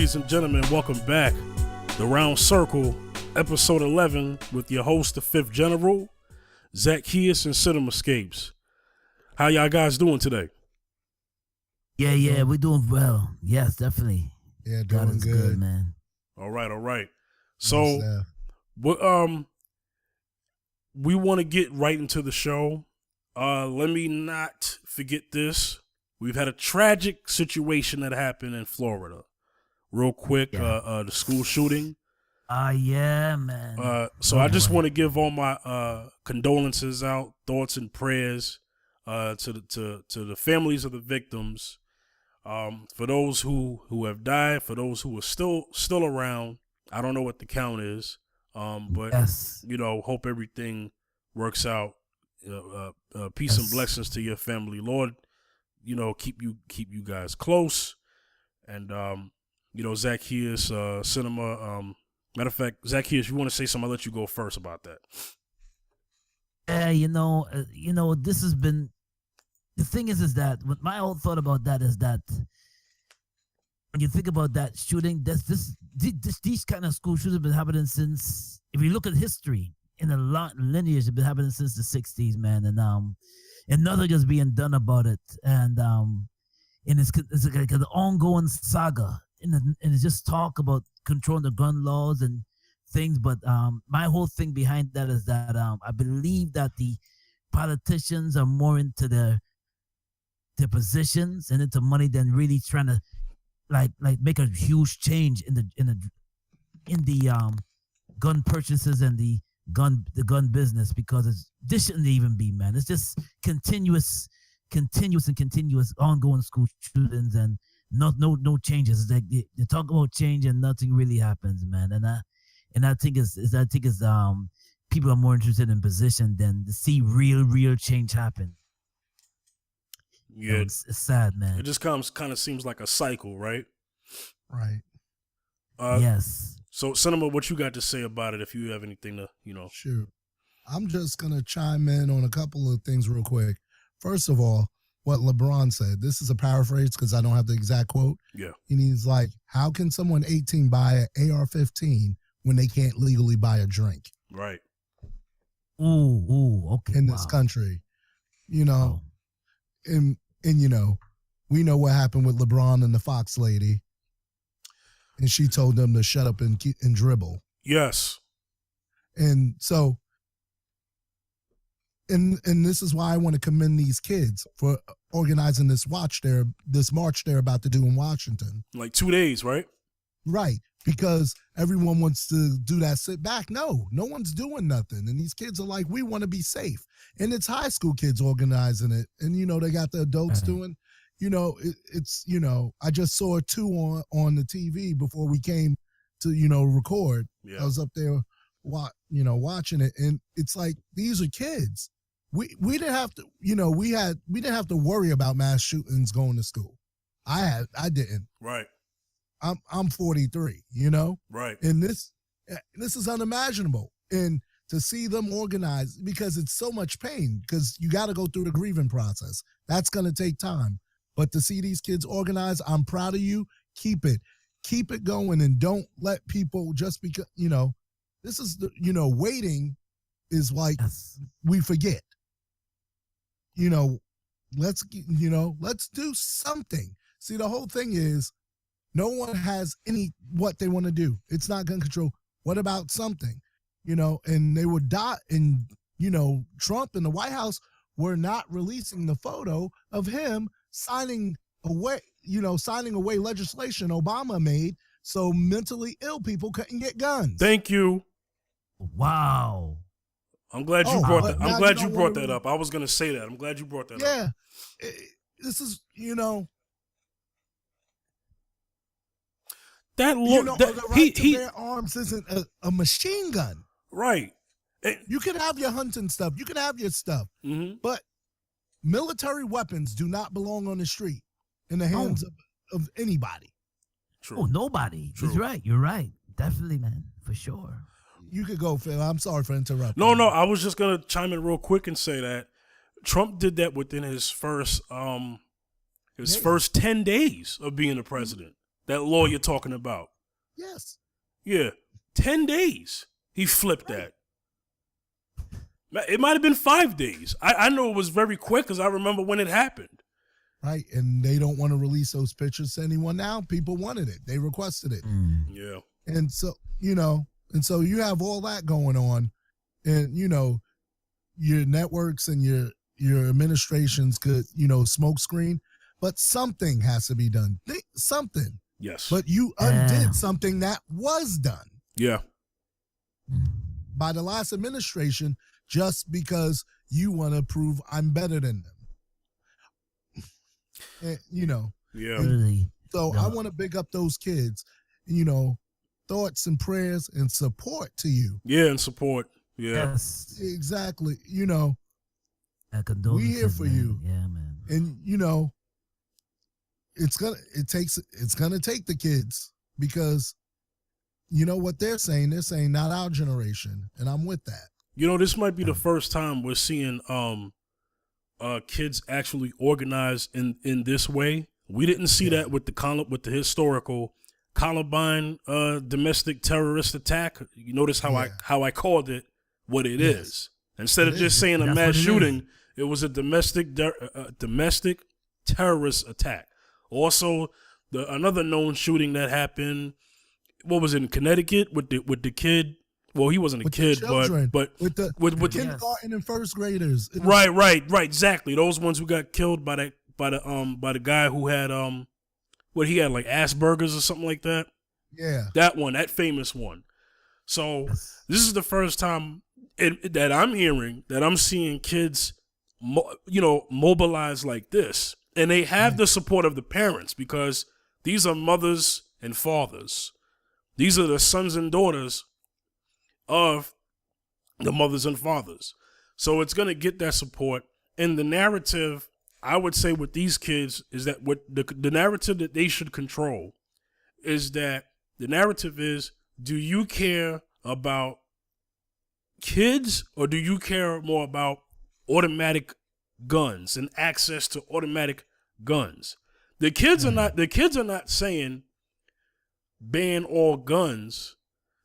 ladies and gentlemen, welcome back. The Round Circle, episode 11, with your host, the Fifth General, Zaccheus and Cinemascapes. How y'all guys doing today? Yeah, we're doing well. Yes, definitely. Yeah, doing good, man. All right. So, we want to get right into the show. Let me not forget this. We've had a tragic situation that happened in Florida. Real quick, the school shooting. Yeah, man. So I just want to give all my condolences out, thoughts and prayers to the families of the victims. For those who have died, for those who are still around. I don't know what the count is, but yes. Hope everything works out. Peace and blessings to your family, Lord. Keep you guys close, and Zaccheus, cinema. Matter of fact, Zaccheus, you want to say something? I'll let you go first about that. This has been. The thing is that what my whole thought about that is that when you think about that shooting, these kind of school shootings have been happening since. If you look at history, in a lot lineage, have been happening since the '60s, man, and nothing is being done about it, and it's like an ongoing saga, and it's just talk about controlling the gun laws and things. But my whole thing behind that is that I believe that the politicians are more into their positions and into money than really trying to like make a huge change in the gun purchases and the gun business, because this shouldn't even be, man. It's just continuous ongoing school shootings and no changes. It's like they talk about change and nothing really happens, man. And I think people are more interested in position than to see real change happen. Yeah, it's sad, man. It just kind of seems like a cycle, right? Right. Yes. So, Cinema, what you got to say about it? If you have anything to, Sure. I'm just gonna chime in on a couple of things real quick. First of all, what LeBron said. This is a paraphrase because I don't have the exact quote. Yeah. And he's like, "How can someone 18 buy an AR-15 when they can't legally buy a drink?" Right. Ooh, okay. In this country, and we know what happened with LeBron and the Fox lady, and she told them to shut up and dribble. Yes. And so, and this is why I want to commend these kids for organizing this march they're about to do in Washington. Like 2 days, right? Right. Because everyone wants to do that sit back. No one's doing nothing. And these kids are like, we want to be safe. And it's high school kids organizing it. And, they got the adults doing, I just saw two on the TV before we came to, record. Yeah. I was up there, watching it. And it's like, these are kids. We didn't have to, we didn't have to worry about mass shootings going to school. I didn't. Right. I'm 43, Right. And this is unimaginable. And to see them organize, because it's so much pain, because you got to go through the grieving process. That's going to take time. But to see these kids organize, I'm proud of you. Keep it going, and don't let people just because, this is waiting is like we forget. Let's do something. See, the whole thing is, no one has what they want to do. It's not gun control. What about something? And they would die. And, Trump and the White House were not releasing the photo of him signing away legislation Obama made so mentally ill people couldn't get guns. Thank you. Wow. I'm glad you brought that. I'm glad you brought that up. I was going to say that. I'm glad you brought that up. Yeah. This is, that look, the right to bear arms isn't a machine gun. Right. You can have your hunting stuff. You can have your stuff. Mm-hmm. But military weapons do not belong on the street in the hands of anybody. True. Oh, nobody. True. He's right. You're right. Definitely, man. For sure. You could go, Phil. I'm sorry for interrupting. No. I was just going to chime in real quick and say that Trump did that within his first 10 days of being the president. That law you're talking about. Yes. Yeah. 10 days. He flipped that. It might have been 5 days. I know it was very quick because I remember when it happened. Right. And they don't want to release those pictures to anyone now. People wanted it. They requested it. Yeah. And so, you have all that going on. And, your networks and your administrations could, smoke screen. But something has to be done. Something. Yes. But you undid something that was done. Yeah. By the last administration, just because you want to prove I'm better than them. And, Yeah. Really. So I want to big up those kids, thoughts and prayers and support to you. Yeah, and support. Yeah. Yes. Exactly. We here for you. Yeah, man. And, it's gonna take the kids because what they're saying not our generation, and I'm with that. This might be the first time we're seeing kids actually organize in this way. We didn't see that with the historical Columbine domestic terrorist attack. You notice how I called it what it is. Instead of just saying a mass shooting, it was a domestic terrorist attack. Also, another known shooting that happened, what was it, in Connecticut with the kid? Well, he wasn't a kid, but with the kindergarten and first graders. Right, exactly. Those ones who got killed by the guy who had he had like Asperger's or something like that. Yeah, that famous one. So this is the first time that I'm hearing that I'm seeing kids, mobilize like this. And they have the support of the parents because these are mothers and fathers. These are the sons and daughters of the mothers and fathers. So it's going to get that support. And the narrative, I would say with these kids, is that what the narrative that they should control is that the narrative is, do you care about kids or do you care more about automatic guns and access to automatic guns? The kids are not saying ban all guns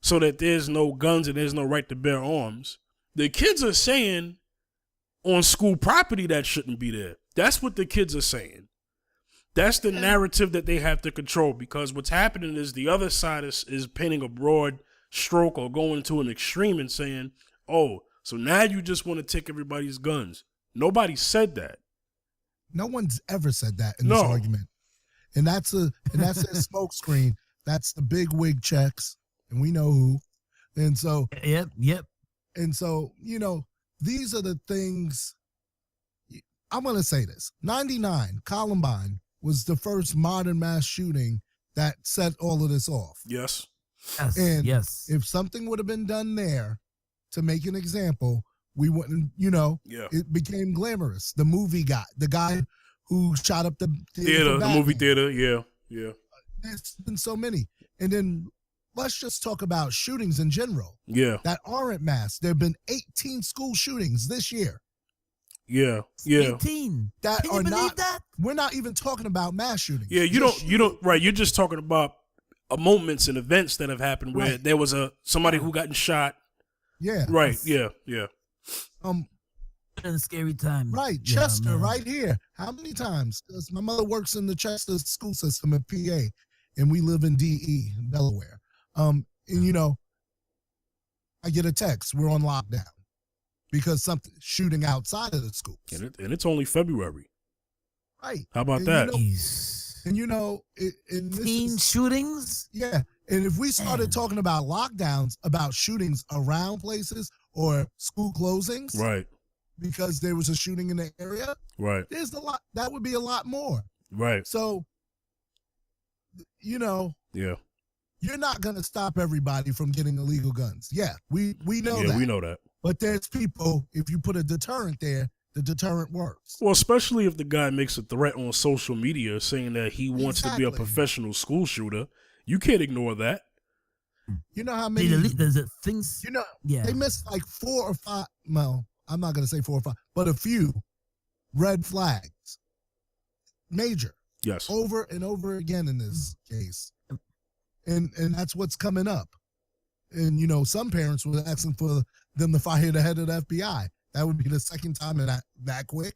so that there's no guns and there's no right to bear arms. The kids are saying on school property that shouldn't be there. That's what the kids are saying. That's the narrative that they have to control, because what's happening is the other side is painting a broad stroke or going to an extreme and saying, oh, so now you just want to take everybody's guns. Nobody said that. No one's ever said that in this argument. And that's a smoke screen. That's the big wig checks, and we know who. And so Yep. And so, these are the things. I'm going to say this. 99, Columbine was the first modern mass shooting that set all of this off. Yes. And if something would have been done there to make an example, we wouldn't, it became glamorous. The movie the guy who shot up the movie theater. Yeah. There's been so many. And then let's just talk about shootings in general. Yeah. That aren't mass. There have been 18 school shootings this year. Yeah. 18. That Can you believe that? We're not even talking about mass shootings. Yeah, you don't, right. You're just talking about moments and events that have happened where there was somebody who gotten shot. Yeah. Right. Yeah. In scary times. Right. Chester, right here. How many times? Because my mother works in the Chester school system in PA, and we live in DE, Delaware. And I get a text, we're on lockdown because something shooting outside of the schools. And it's only February. Right. How about that? Teen shootings? Yeah. And if we started talking about lockdowns, about shootings around places or school closings, right, because there was a shooting in the area, right, there's that would be a lot more. Right. So, yeah, you're not going to stop everybody from getting illegal guns. Yeah, we know that. Yeah, we know that. But there's people, if you put a deterrent there, the deterrent works. Well, especially if the guy makes a threat on social media saying that he wants to be a professional school shooter. You can't ignore that. You know how many things? They missed like 4 or 5. Well, I'm not going to say 4 or 5, but a few red flags. Major. Yes. Over and over again in this case. And that's what's coming up. And, you know, some parents were asking for them to fire the head of the FBI. That would be the second time in that quick.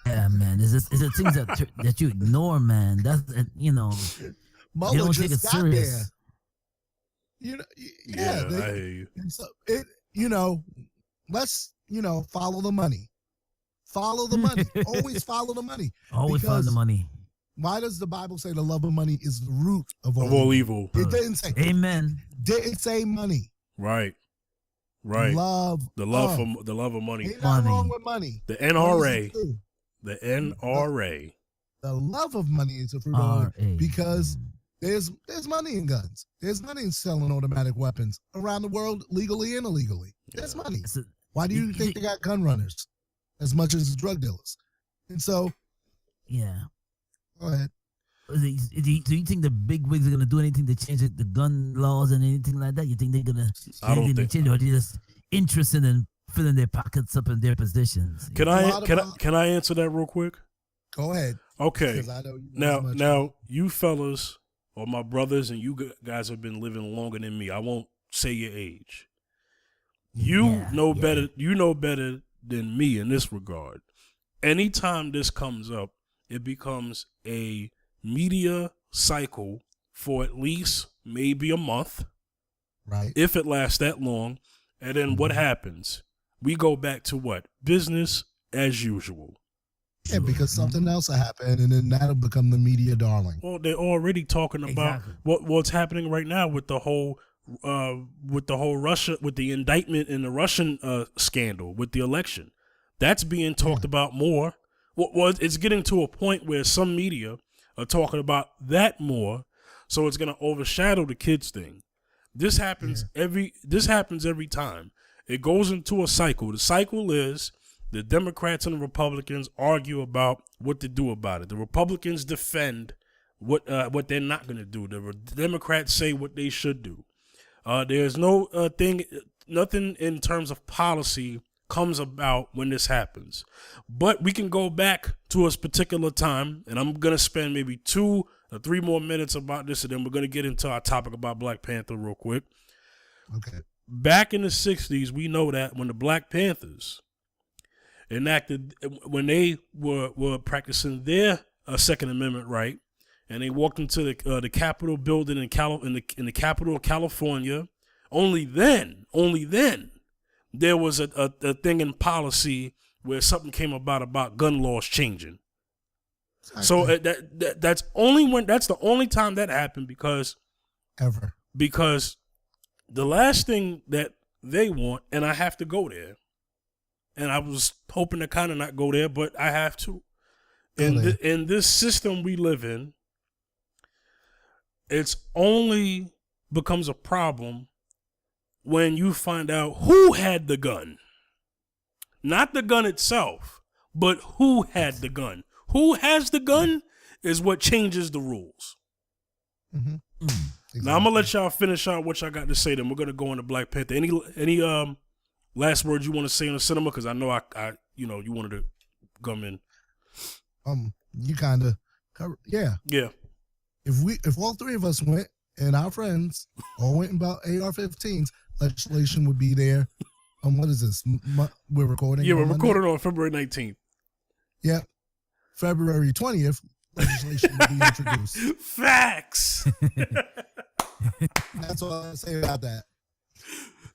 Yeah, man. It's the things that you ignore, man. That's, you know, Mueller you don't just take it got serious. there. You know, I hear you. So you know, let's, you know, follow the money. Follow the money. Always follow the money. Always follow the money. Why does the Bible say the love of money is the root of all evil? It didn't say. Amen. Didn't say money. Right. The love of money. Ain't nothing wrong with money. The NRA. The NRA. The love of money is a fruit of it because there's money in guns. There's money in selling automatic weapons around the world, legally and illegally. There's money. Why do you think they got gun runners as much as drug dealers? And so, yeah. Go ahead. Do you think the big wigs are gonna do anything to change the gun laws and anything like that? You think they're gonna change, or they just interested in filling their pockets up in their positions? Can I answer that real quick? Go ahead. Okay. I know now you fellas or my brothers and you guys have been living longer than me. I won't say your age. You know better than me in this regard. Anytime this comes up, it becomes a media cycle for at least maybe a month. Right. If it lasts that long. And then what happens? We go back to what? Business as usual. Yeah, because something else will happen, and then that'll become the media darling. Well, they're already talking about what's happening right now with the whole Russia, with the indictment in the Russian scandal with the election. That's being talked about more. It's getting to a point where some media are talking about that more, so it's going to overshadow the kids thing. This happens every time. It goes into a cycle. The cycle is the Democrats and the Republicans argue about what to do about it. The Republicans defend what they're not going to do. The Democrats say what they should do. There's nothing in terms of policy comes about when this happens. But we can go back to a particular time, and I'm going to spend maybe 2 or 3 more minutes about this, and then we're going to get into our topic about Black Panther real quick. Okay. Back in the 60s, we know that when the Black Panthers enacted, when they were practicing their Second Amendment right, and they walked into the Capitol building in the capital of California, only then there was a thing in policy where something came about gun laws changing. Exactly. So that's the only time that happened because the last thing that they want, and I have to go there, and I was hoping to kind of not go there, but I have to. In this system we live in, it's only becomes a problem when you find out who had the gun. Not the gun itself, but who had the gun. Who has the gun is what changes the rules. Mm-hmm. Exactly. Now I'm gonna let y'all finish out what y'all got to say. Then we're gonna go into Black Panther. Any last words you want to say on the cinema? Because I know I you wanted to come in. You kind of cover, yeah. If all 3 of us went and our friends all went and bought AR-15s, legislation would be there. What is this? We're recording. Yeah, we're recording on February 19th. Yep. February 20th, legislation will be introduced. Facts. That's all I say about that.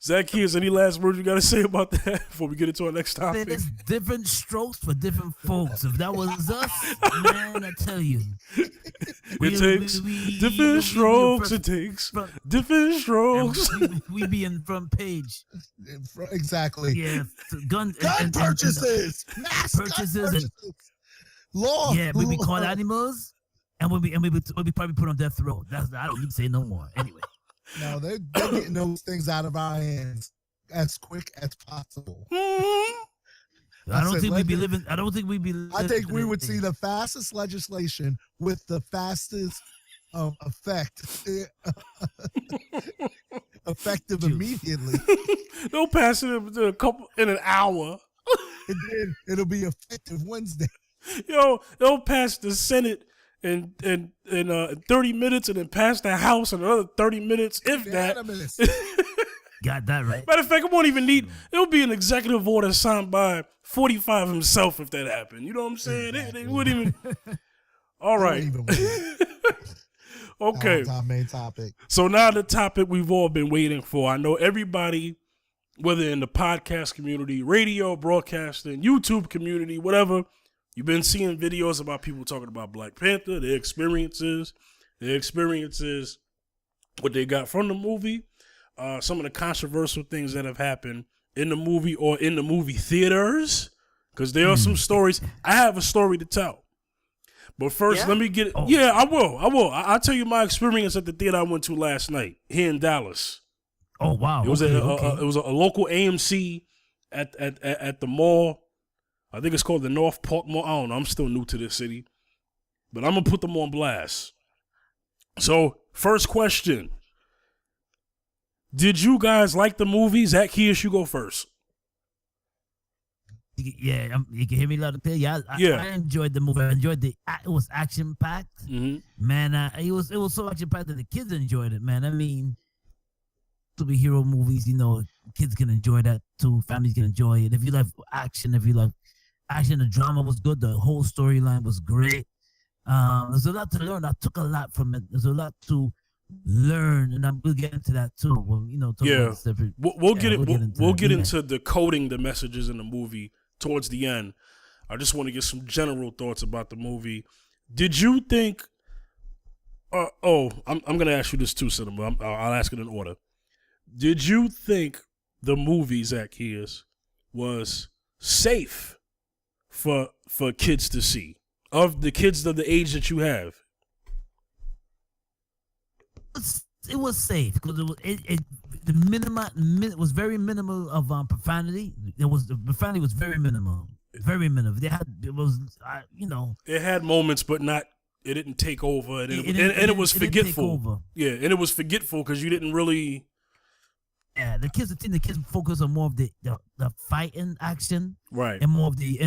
Zaccheus, any last words you got to say about that before we get into our next topic? There's different strokes for different folks. If that was us, man, I tell you. It takes different strokes. It takes different strokes. We be in front page. Exactly. Yeah. Gun purchases. Mass purchases. And law. Yeah, we be called animals, and we be probably put on death row. I don't need to say no more. Anyway. No, they're getting those things out of our hands as quick as possible. I don't think we'd be living. I think we would see the fastest legislation with the fastest effective immediately. They'll pass it in an hour. And then it'll be effective Wednesday. Yo, they'll pass the Senate in 30 minutes, and then past the house in another 30 minutes, if that. Got that right. Matter of fact, it won't even need. It'll be an executive order signed by 45 himself if that happened. You know what I'm saying? They wouldn't even. All right. Okay. Our main topic. So now the topic we've all been waiting for. I know everybody, whether in the podcast community, radio, broadcasting, YouTube community, whatever, you've been seeing videos about people talking about Black Panther, their experiences, what they got from the movie. Some of the controversial things that have happened in the movie or in the movie theaters, because there are some stories. I have a story to tell. But first, let me get it. Oh. Yeah, I will. I'll tell you my experience at the theater I went to last night here in Dallas. Oh, wow. It was it was a local AMC at the mall. I think it's called the North Park Mall. I don't know. I'm still new to this city. But I'm going to put them on blast. So, first question. Did you guys like the movie? Zaccheus, you go first. Yeah, you can hear me loud and clear. Yeah, I enjoyed the movie. I enjoyed it was action packed. Mm-hmm. Man, it was so action packed that the kids enjoyed it. Man, I mean, superhero movies, kids can enjoy that too. Families can enjoy it. If you like action, the drama was good. The whole storyline was great. There's a lot to learn. I took a lot from it. There's a lot to learn, and we'll get into that too. We'll get into decoding the messages in the movie towards the end. I just want to get some general thoughts about the movie. Did you think? I'm going to ask you this too, Cinema. I'll ask it in order. Did you think the movie, Zaccheus, was safe for kids to see, of the kids of the age that you have? It was safe because it was very minimal of profanity. The profanity was very minimal. It had moments, but not. It didn't take over, and it was forgetful. Yeah, and it was forgetful because you didn't really. Yeah, the kids focus on more of the fighting action, right, and more of the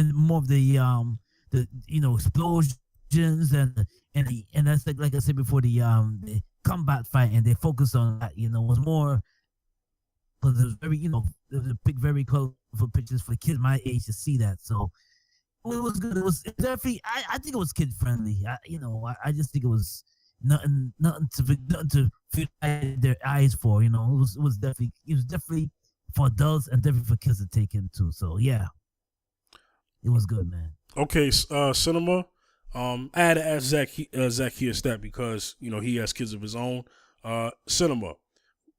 explosions and that's like I said before, the combat fighting. They focus on that. Was more because it was very there was a big, very colorful pictures for kids my age to see that. So it was good. It was definitely. I think it was kid friendly. I just think it was nothing to feed their eyes for. It was definitely for adults and definitely for kids to take in too. So yeah, it was good, man. Okay, Cinema. I had to ask Zaccheus that because he has kids of his own. Cinema.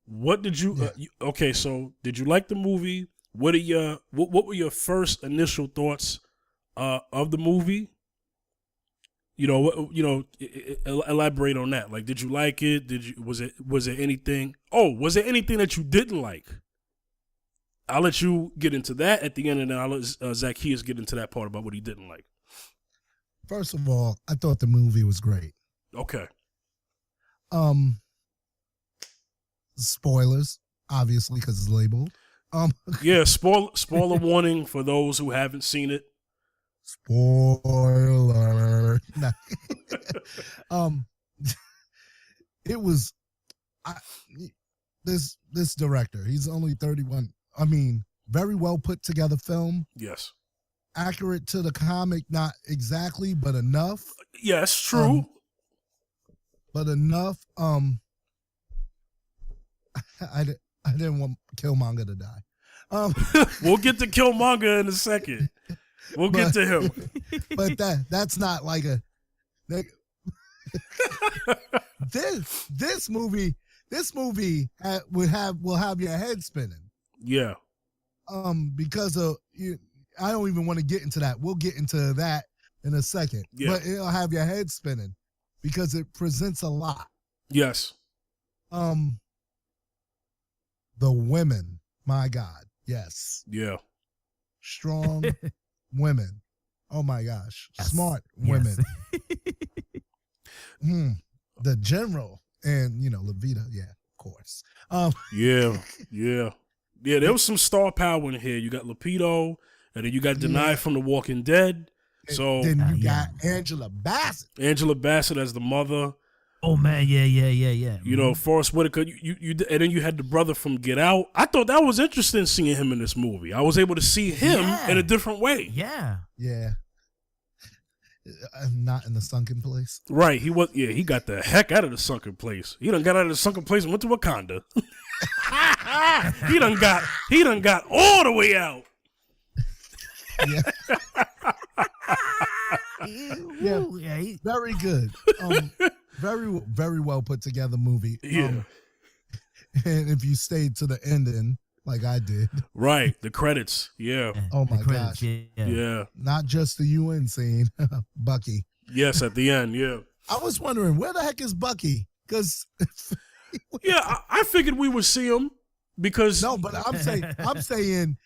What did you? Okay, so did you like the movie? What were your first initial thoughts of the movie? Elaborate on that. Like, did you like it? Was there anything? Oh, was there anything that you didn't like? I'll let you get into that at the end, and then I'll let Zaccheus get into that part about what he didn't like. First of all, I thought the movie was great. Okay. Spoilers, obviously, because it's labeled. Yeah, spoiler warning for those who haven't seen it. Spoiler. It was this director. He's only 31. I mean, very well put together film. Yes. Accurate to the comic, not exactly, but enough. Yes, true. But enough. I didn't want Killmonger to die. We'll get to Killmonger in a second. We'll get to him. But that's not like a this movie will have your head spinning. Yeah. Because of I don't even want to get into that. We'll get into that in a second. Yeah. But it'll have your head spinning because it presents a lot. Yes. The women, my God, yes. Yeah. Strong women. Oh my gosh. Yes. Smart women. The general and Levita, yeah, of course. Yeah. There was some star power in here. You got Lepido, and then you got Denied from The Walking Dead. So then you got Angela Bassett. Angela Bassett as the mother. Oh man, yeah. You know, Forrest Whitaker. You and then you had the brother from Get Out. I thought that was interesting seeing him in this movie. I was able to see him in a different way. Yeah. Not in the sunken place. Right. He was. Yeah. He got the heck out of the sunken place. He done got out of the sunken place and went to Wakanda. He done got all the way out. Yeah. Very good. Very well put together movie. Yeah. And if you stayed to the ending, like I did. Right. The credits. Yeah. Oh my gosh. Yeah. Not just the UN scene. Bucky. Yes, at the end. Yeah. I was wondering, where the heck is Bucky? Because yeah, I figured we would see him because no, but I'm saying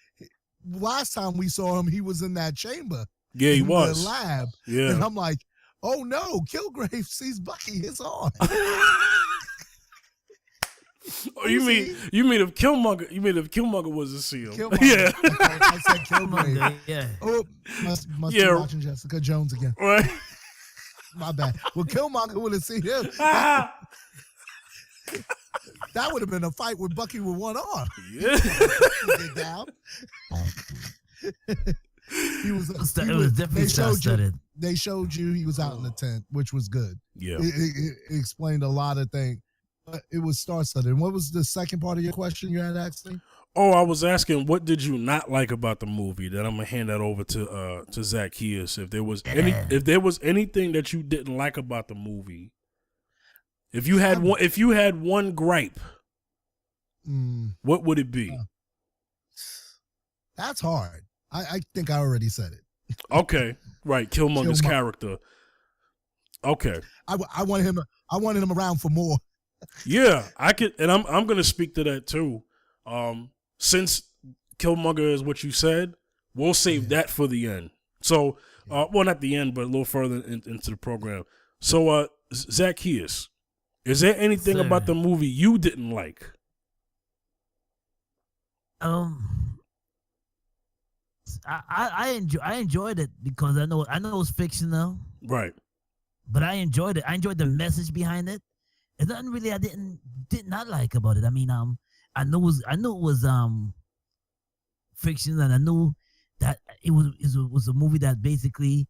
last time we saw him, he was in that chamber. Yeah, he was. The lab. Yeah. And I'm like, oh no, Kilgrave sees Bucky. It's on. Oh, you mean if Killmonger was to see him? Killmonger. Yeah. Okay, I said Kilgrave. Yeah. Oh, must be watching Jessica Jones again. Right. My bad. Well, Killmonger would have seen him. That would have been a fight with Bucky with one arm. Yeah. Get down. They showed you he was out in the tent, which was good. Yeah. It explained a lot of things. But it was star-studded. And what was the second part of your question you had asked me? Oh, I was asking, what did you not like about the movie? That I'm gonna hand that over to Zaccheus. If there was anything that you didn't like about the movie, if you had one gripe, what would it be? That's hard. I think I already said it. Okay, right. Killmonger's character. Okay. I wanted him around for more. Yeah, I could, and I'm gonna speak to that too. Since Killmonger is what you said, we'll save that for the end. So, well, not the end, but a little further into the program. So, Zaccheus, is there anything about the movie you didn't like? I enjoyed it because I know it's fictional, right? But I enjoyed it. I enjoyed the message behind it. There's nothing really I did not like about it. I mean, I knew it was fiction, and I knew that it was a movie that basically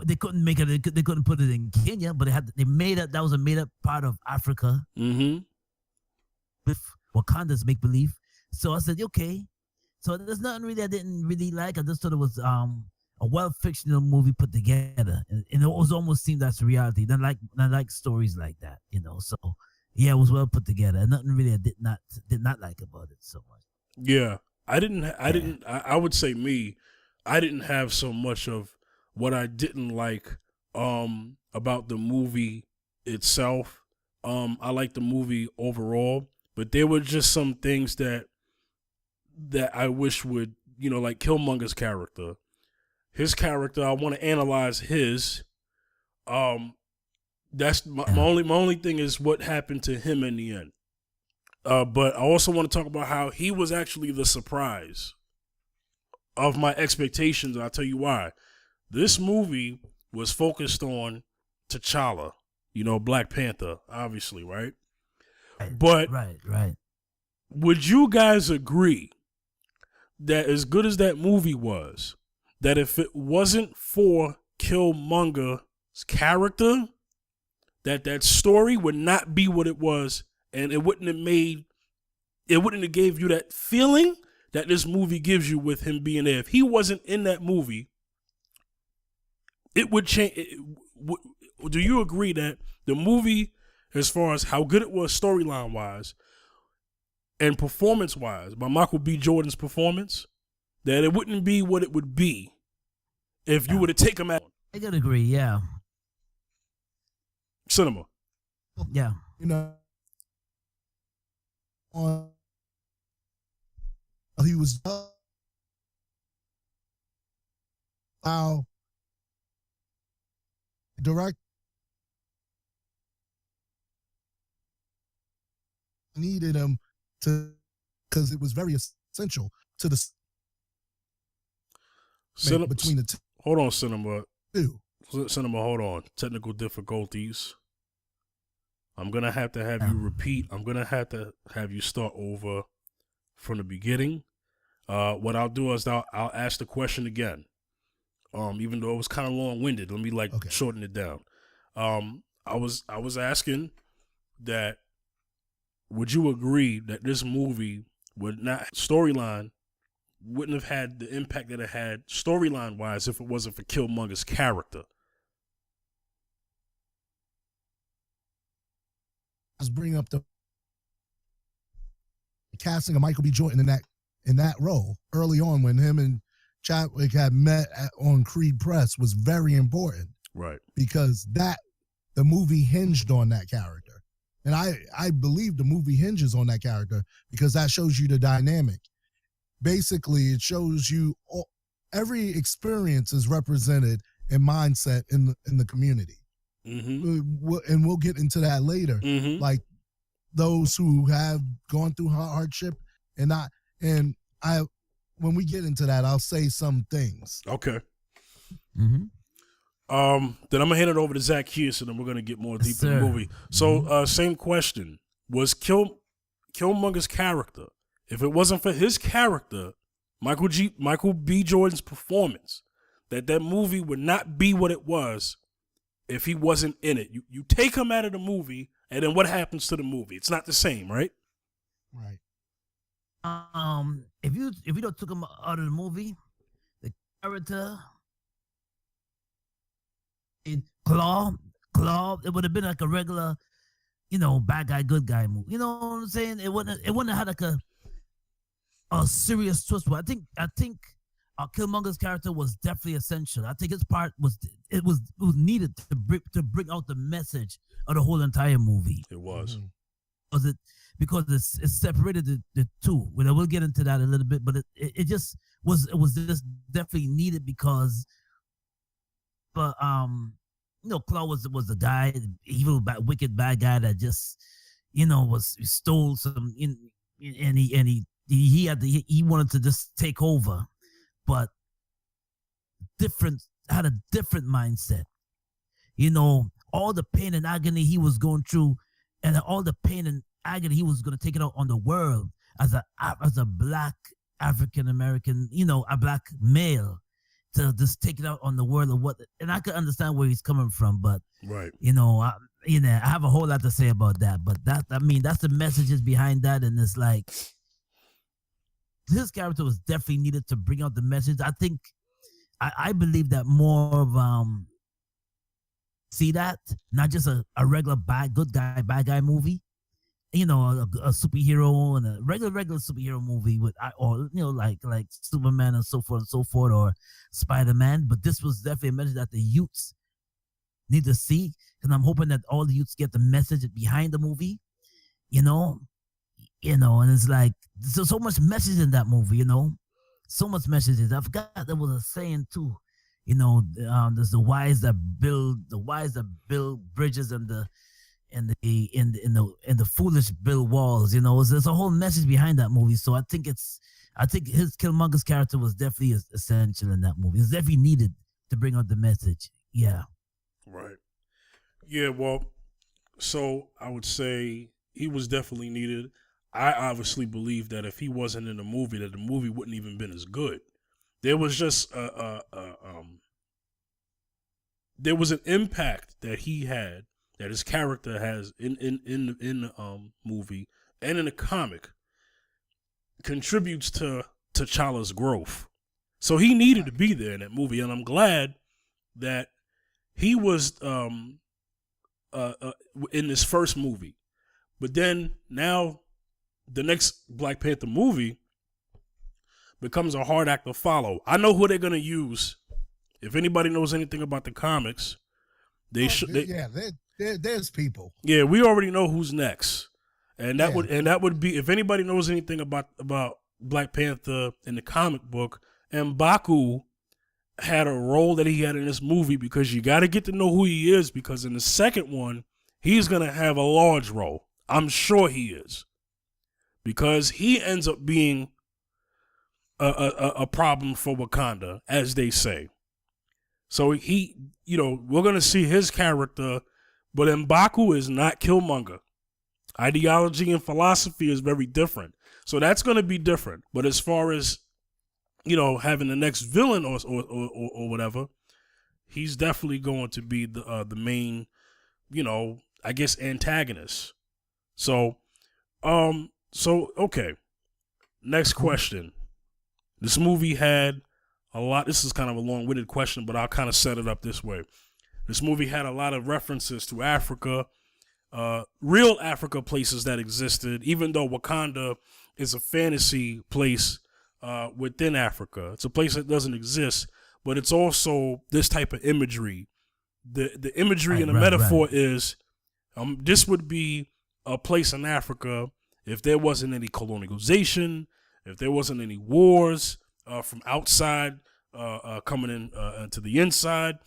they couldn't make it. They couldn't put it in Kenya, but they made it. That was a made up part of Africa. Mm-hmm. With Wakanda's make believe. So I said, okay. So there's nothing really I didn't really like. I just thought it was a well fictional movie put together, and it was almost seemed that's reality. I like stories like that, you know. So yeah, it was well put together. Nothing really I did not like about it so much. Yeah, I would say I didn't have so much of what I didn't like about the movie itself. I liked the movie overall, but there were just some things that I wish would, like Killmonger's character. His character, I want to analyze his. That's my only thing is what happened to him in the end. But I also want to talk about how he was actually the surprise of my expectations, and I'll tell you why. This movie was focused on T'Challa, Black Panther, obviously, right? But right. Would you guys agree that as good as that movie was, that if it wasn't for Killmonger's character, that story would not be what it was, and it wouldn't have gave you that feeling that this movie gives you with him being there. If he wasn't in that movie, it would change. Do you agree that the movie, as far as how good it was storyline wise and performance wise, by Michael B. Jordan's performance, that it wouldn't be what it would be if you were to take him out? I could agree, yeah. Cinema. Yeah. He was direct needed him to, because it was very essential to the between the two. Hold on, Cinema. do. Cinema, hold on. Technical difficulties. I'm going to have you repeat. I'm going to have you start over from the beginning. What I'll do is I'll ask the question again. Even though it was kind of long-winded, let me shorten it down. I was asking that, would you agree that this movie storyline wouldn't have had the impact that it had storyline-wise if it wasn't for Killmonger's character? I was bringing up the casting of Michael B. Jordan in that role early on when him and Chadwick had met on Creed Press was very important. Right. Because the movie hinged on that character. And I believe the movie hinges on that character because that shows you the dynamic. Basically, it shows you every experience is represented in mindset in the community. Mm-hmm. And we'll get into that later. Mm-hmm. Like those who have gone through hardship when we get into that, I'll say some things. Okay. Mm-hmm. Then I'm gonna hand it over to Zaccheus, and then we're gonna get more deep in the movie. So, same question: was Killmonger's character? If it wasn't for his character, Michael B. Jordan's performance, that movie would not be what it was if he wasn't in it. You take him out of the movie, and then what happens to the movie? It's not the same, right? Right. If you don't took him out of the movie, the character in Claw, it would have been like a regular, bad guy, good guy movie. You know what I'm saying? It wouldn't have had like a serious twist. But I think Killmonger's character was definitely essential. I think his part was needed to bring out the message of the whole entire movie. It was. Mm-hmm. Was it because it's separated the two? Well, we'll get into that a little bit, but it just was just definitely needed because, but Claw was the guy, the evil, wicked, bad guy that just stole some and he wanted to just take over, but had a different mindset. All the pain and agony he was going through, and all the pain and agony he was going to take it out on the world as a black African American, a black male, to just take it out on the world of what. And I could understand where he's coming from, but right, I have a whole lot to say about that. But that's the messages behind that, and it's like his character was definitely needed to bring out the message. I think I believe that more of see that, not just a regular good guy, bad guy movie, a superhero and a regular superhero movie like Superman and so forth, or Spider-Man. But this was definitely a message that the youths need to see, and I'm hoping that all the youths get the message behind the movie, and it's like so much message in that movie, so much messages. I forgot there was a saying too. There's the wise that build bridges and the foolish build walls. There's a whole message behind that movie. So I think his Killmonger's character was definitely essential in that movie. It's definitely needed to bring out the message. Yeah. Right. Yeah. Well, so I would say he was definitely needed. I obviously believe that if he wasn't in the movie, that the movie wouldn't even been as good. There was just there was an impact that he had, that his character has in the movie and in the comic, contributes to T'Challa's growth. So he needed to be there in that movie, and I'm glad that he was in this first movie. But then now the next Black Panther movie becomes a hard act to follow. I know who they're going to use. If anybody knows anything about the comics, there's people. Yeah, we already know who's next. And that would be, if anybody knows anything about Black Panther in the comic book, M'Baku had a role that he had in this movie, because you got to get to know who he is, because in the second one, he's going to have a large role. I'm sure he is. Because he ends up being a problem for Wakanda, as they say. So he, we're gonna see his character, but M'Baku is not Killmonger. Ideology and philosophy is very different. So that's gonna be different. But as far as having the next villain or whatever, he's definitely going to be the main, I guess antagonist. So, okay. Next question. This movie had a lot. This is kind of a long-winded question, but I'll kind of set it up this way. This movie had a lot of references to Africa, real Africa places that existed, even though Wakanda is a fantasy place within Africa. It's a place that doesn't exist, but it's also this type of imagery. The imagery and the metaphor is this would be a place in Africa if there wasn't any colonization, if there wasn't any wars from outside coming in to the inside.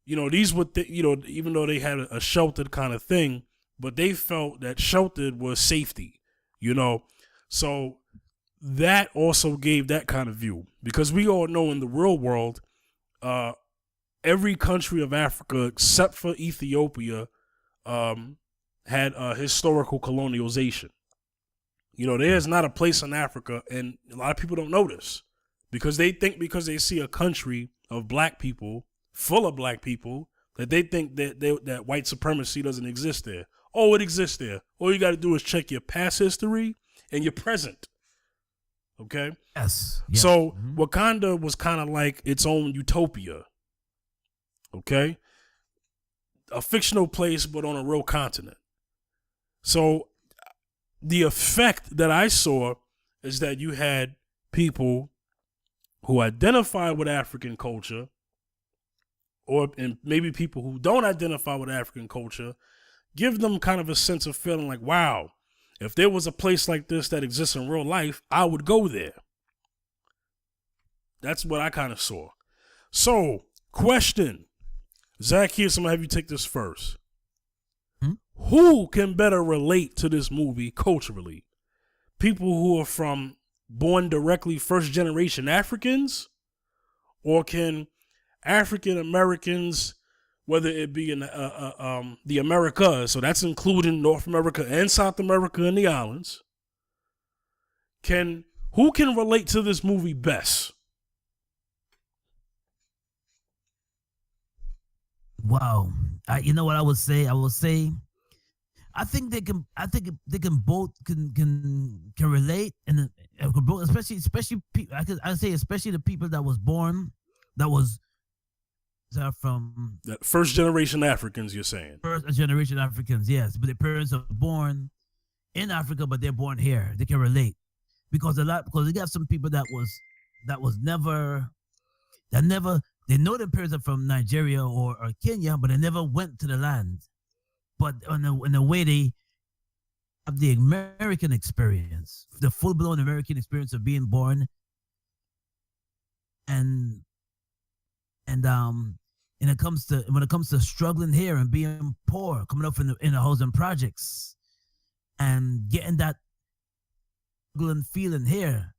These would even though they had a sheltered kind of thing, but they felt that sheltered was safety. So that also gave that kind of view, because we all know in the real world, every country of Africa except for Ethiopia had historical colonialization. There's not a place in Africa, and a lot of people don't know this, because they think because they see a country of black people, full of black people, that they think that white supremacy doesn't exist there. Oh, it exists there. All you got to do is check your past history and your present. Okay? Yes. So Wakanda was kind of like its own utopia. Okay? A fictional place, but on a real continent. So the effect that I saw is that you had people who identify with African culture, and maybe people who don't identify with African culture, give them kind of a sense of feeling like, wow, if there was a place like this that exists in real life, I would go there. That's what I kind of saw. So, question. Zaccheus, I'm going to have you take this first. Who can better relate to this movie culturally? People who are born directly first generation Africans, or can African Americans, whether it be in the Americas, so that's including North America and South America and the islands, who can relate to this movie best? Wow. You know what I would say? I will say, I think they can. I think they can both can relate, and especially I say especially the people that was born from first generation Africans. You're saying first generation Africans, yes, but their parents are born in Africa, but they're born here. They can relate because you got some people that never they know their parents are from Nigeria or Kenya, but they never went to the land. But in a way, they have the American experience, the full-blown American experience of being born, and when it comes to struggling here and being poor, coming up in the housing projects, and getting that struggling feeling here,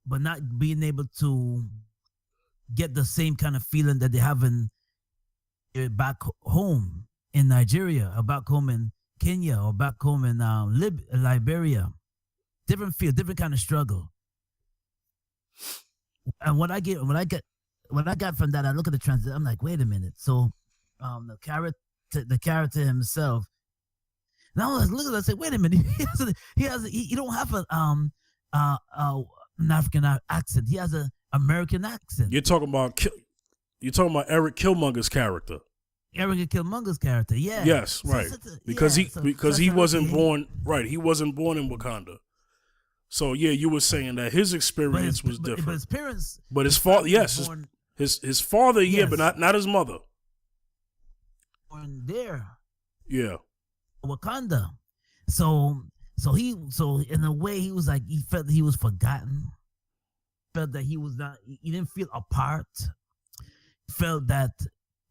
but not being able to get the same kind of feeling that they have back home in Nigeria, or back home in Kenya, or back home in Liberia. Different feel, different kind of struggle. And what I got from that, I look at the transit. I'm like, wait a minute. So, the character himself. And I was looking. I said, wait a minute. He don't have an African accent. He has an American accent. You're talking about Erik Killmonger's character. Erik Killmonger's character, yeah. Yes, right. Because he wasn't born right. He wasn't born in Wakanda. So yeah, you were saying that his experience was different. But his parents. But his father, yes, his father, yeah, but not his mother. Born there. Yeah. Wakanda. So in a way he was like, he felt that he was forgotten. Felt that he was not. He didn't feel a part. Felt that.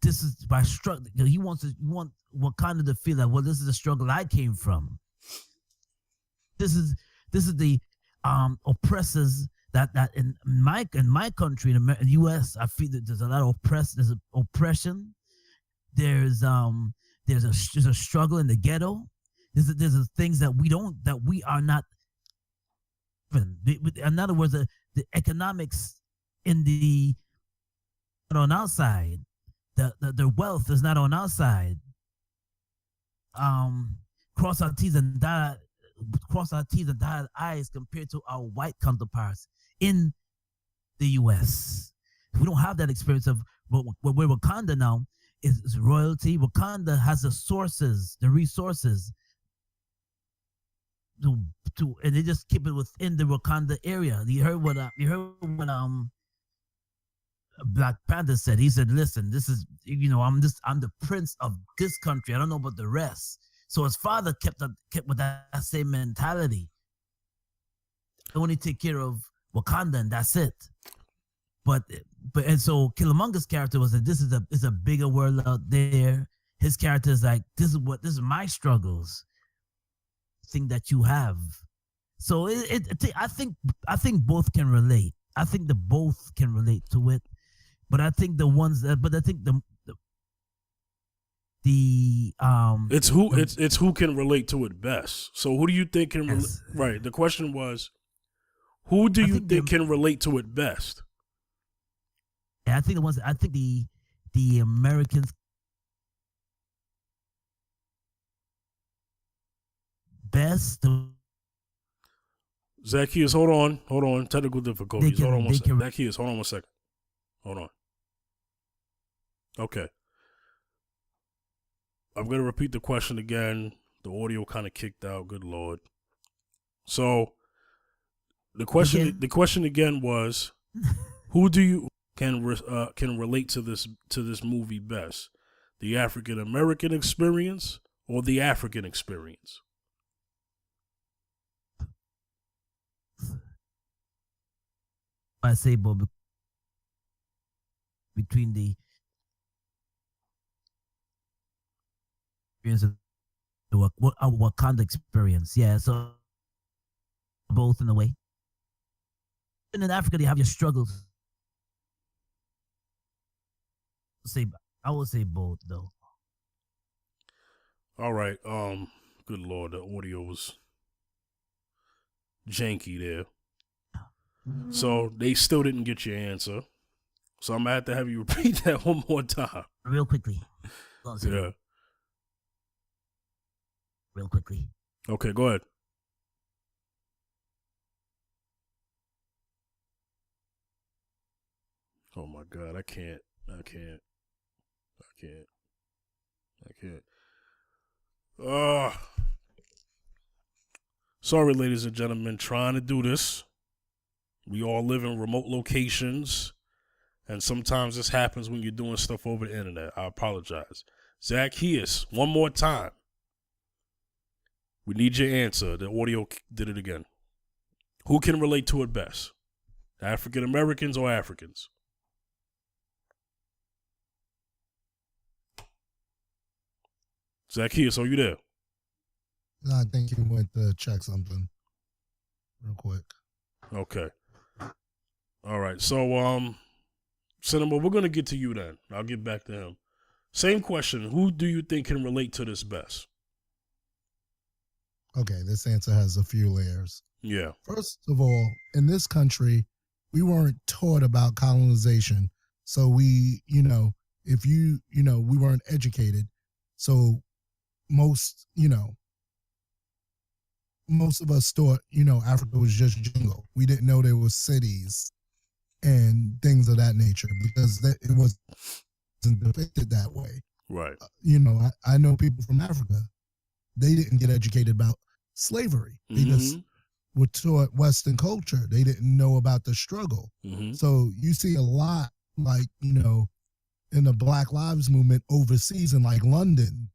This is by struggle. He wants Wakanda to feel like, well, this is the struggle I came from. This is the oppressors that in my country, in the U.S., I feel that there's a lot of oppression. There's a struggle in the ghetto. There's things that we are not. In other words, the economics in the on our side, the wealth is not on our side. Cross our T's and dot I's compared to our white counterparts in the U.S. We don't have that experience of where Wakanda now is royalty. Wakanda has the sources, the resources to and they just keep it within the Wakanda area. You heard what Black Panther said. He said, "Listen, this is I'm the prince of this country. I don't know about the rest." So his father kept with that same mentality. They only take care of Wakanda and that's it. But and so Killmonger's character was that this is a bigger world out there. His character is like, this is my struggles. Thing that you have. So I think both can relate. I think the both can relate to it. But I think it's who can relate to it best. So who do you think can right? The question was, who do you think can relate to it best? I think the Americans best. Zaccheus, hold on. Technical difficulties. Hold on one second. Zaccheus, hold on 1 second. Hold on. Okay. I'm going to repeat the question again. The audio kind of kicked out. Good Lord. So the question again was, who do you can relate to this movie best? The African American experience or the African experience? I say, but between the experience of the Wakanda experience, yeah. So both in a way. And in Africa, they have your struggles. I would say both, though. All right. Good Lord, the audio was janky there. So they still didn't get your answer. So I'm gonna have to have you repeat that one more time. Real quickly. Yeah. Real quickly. Okay, go ahead. Oh my God, I can't. Sorry, ladies and gentlemen, trying to do this. We all live in remote locations, and sometimes this happens when you're doing stuff over the internet. I apologize. Zaccheus, one more time. We need your answer. The audio did it again. Who can relate to it best? African Americans or Africans? Zaccheus, are you there? I think you went to check something real quick. Okay. All right. So, Cinema, we're going to get to you then. I'll get back to him. Same question. Who do you think can relate to this best? Okay, this answer has a few layers. Yeah. First of all, in this country, we weren't taught about colonization. So we weren't educated. So most of us thought, Africa was just jungle. We didn't know there was cities and things of that nature because it wasn't depicted that way. Right. I know people from Africa. They didn't get educated about slavery. They just were taught Western culture. They didn't know about the struggle. Mm-hmm. So you see a lot like, in the Black Lives Movement overseas in like London,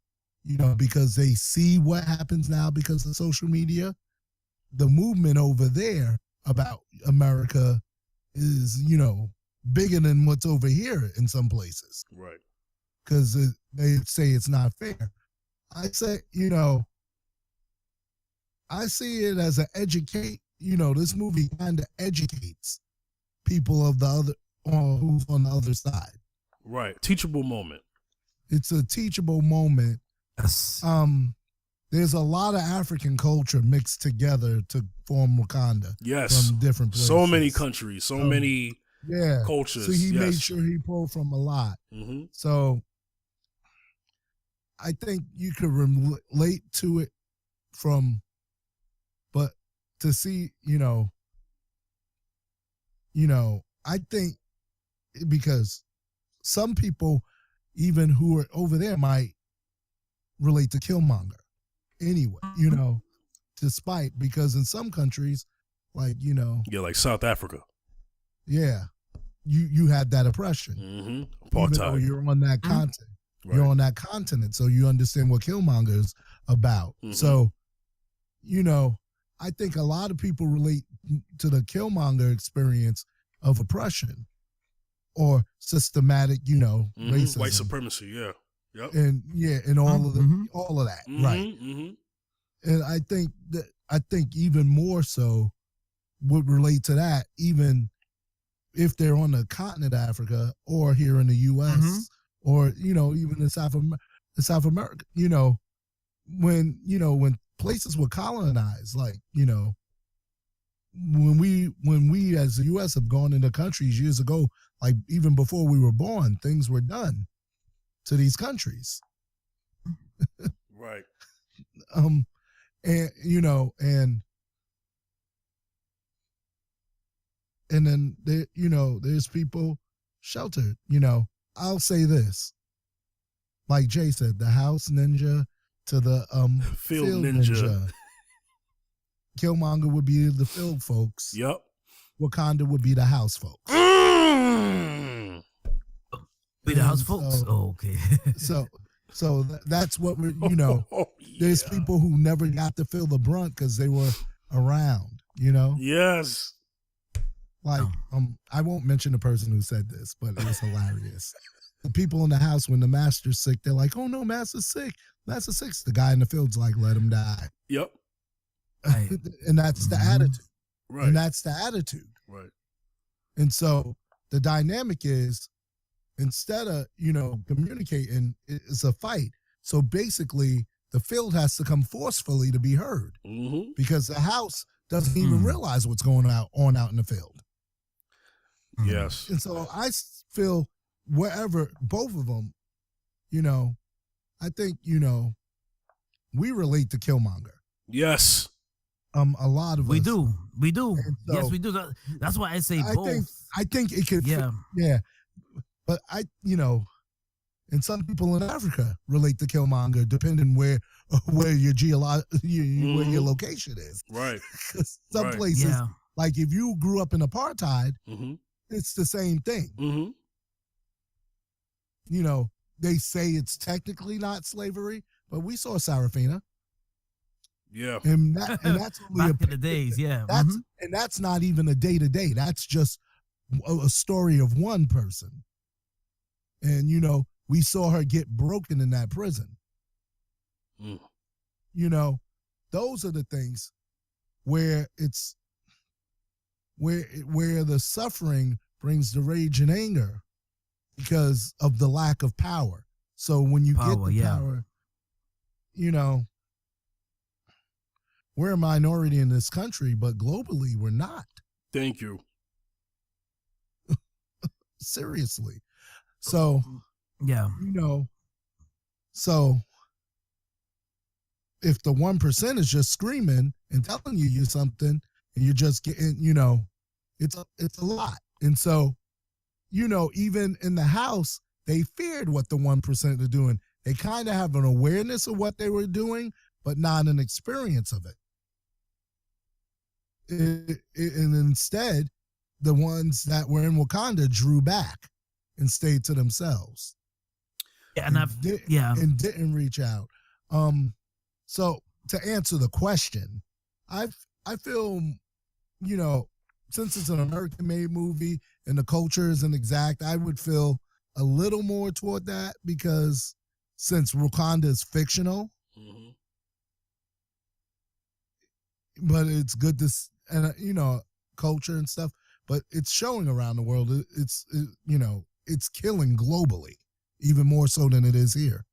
because they see what happens now because of social media. The movement over there about America is, bigger than what's over here in some places. Right. Because they say it's not fair. I say, I see it as an this movie kind of educates people of the other, or who's on the other side. Right. Teachable moment. It's a teachable moment. Yes. There's a lot of African culture mixed together to form Wakanda. Yes. From different places. So many countries, so many yeah. cultures. So he yes. made sure he pulled from a lot. Mm-hmm. So I think you could relate to it but to see, I think because some people, even who are over there, might relate to Killmonger anyway, despite, because in some countries, like, Yeah, like South Africa. Yeah, you had that oppression. Mm-hmm. Even though you're on that continent. Right. You're on that continent, so you understand what Killmonger's about. Mm-hmm. So, I think a lot of people relate to the Killmonger experience of oppression or systematic, racism, white supremacy. Yeah, yep. and all of that, Mm-hmm. right? Mm-hmm. And I think even more so would relate to that, even if they're on the continent of Africa or here in the U.S. Or even in South America, when places were colonized, like when we as the U.S. have gone into countries years ago, like even before we were born, things were done to these countries. Right. And and then there, there's people sheltered. I'll say this, like Jay said, the house ninja to the field ninja. Killmonger would be the field folks. Yep. Wakanda would be the house folks. Be the house folks. Okay. so that's what we're. There's Yeah. people who never got to feel the brunt because they were around. Yes. Like, I won't mention the person who said this, but it was hilarious. The people in the house, when the master's sick, they're like, "Oh no, master's sick. Master's sick." The guy in the field's like, "Let him die." Yep. Right. And that's the attitude. Right. And that's the attitude. Right. And so the dynamic is, instead of, communicating, it's a fight. So basically, the field has to come forcefully to be heard, because the house doesn't even realize what's going on out in the field. Yes. And so I feel wherever, both of them, I think, we relate to Killmonger. Yes. A lot of We us. do. So, yes, we do. That's why I say both. I think it could. Yeah. Yeah. But and some people in Africa relate to Killmonger, depending where your where your location is. Right. Some places, Yeah. like if you grew up in apartheid, it's the same thing. They say it's technically not slavery, but we saw Sarafina. Yeah. And that's only Back in the days, yeah. And that's not even a day-to-day. That's just a story of one person. And, we saw her get broken in that prison. Those are the things where it's where the suffering brings the rage and anger because of the lack of power. So when you get the power, we're a minority in this country, but globally we're not. Thank you. Seriously. So, yeah. So if the 1% is just screaming and telling you something, and you're just getting, it's a lot. And so, even in the house, they feared what the 1% are doing. They kind of have an awareness of what they were doing, but not an experience of it. And instead, the ones that were in Wakanda drew back and stayed to themselves. Yeah, and didn't reach out. So to answer the question, I feel, since it's an American-made movie and the culture isn't exact, I would feel a little more toward that, because since Wakanda is fictional, but it's good to and culture and stuff, but it's showing around the world. It's killing globally, even more so than it is here.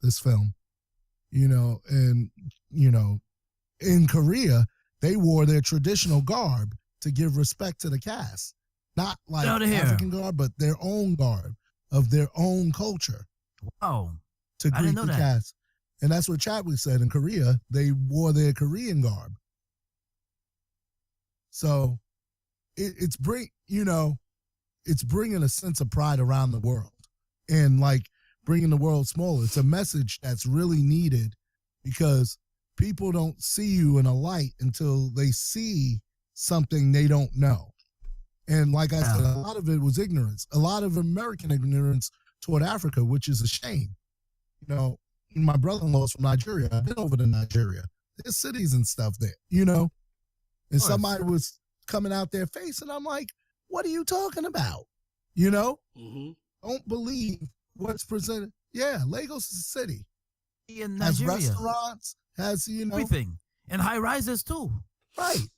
This film, and in Korea, they wore their traditional garb to give respect to the cast, not like African garb, but their own garb of their own culture. Wow. To greet the cast. And that's what Chadwick said. In Korea, they wore their Korean garb. So it's bringing a sense of pride around the world, and like bringing the world smaller. It's a message that's really needed, because people don't see you in a light until they see something they don't know. And like I said, a lot of it was ignorance, a lot of American ignorance toward Africa, which is a shame. My brother-in-law's from Nigeria. I've been over to Nigeria. There's cities and stuff there, and somebody was coming out their face, and I'm like, what are you talking about? Mm-hmm. Don't believe what's presented. Yeah, Lagos is a city. In has Nigeria. Restaurants, has, everything. And high rises too. Right.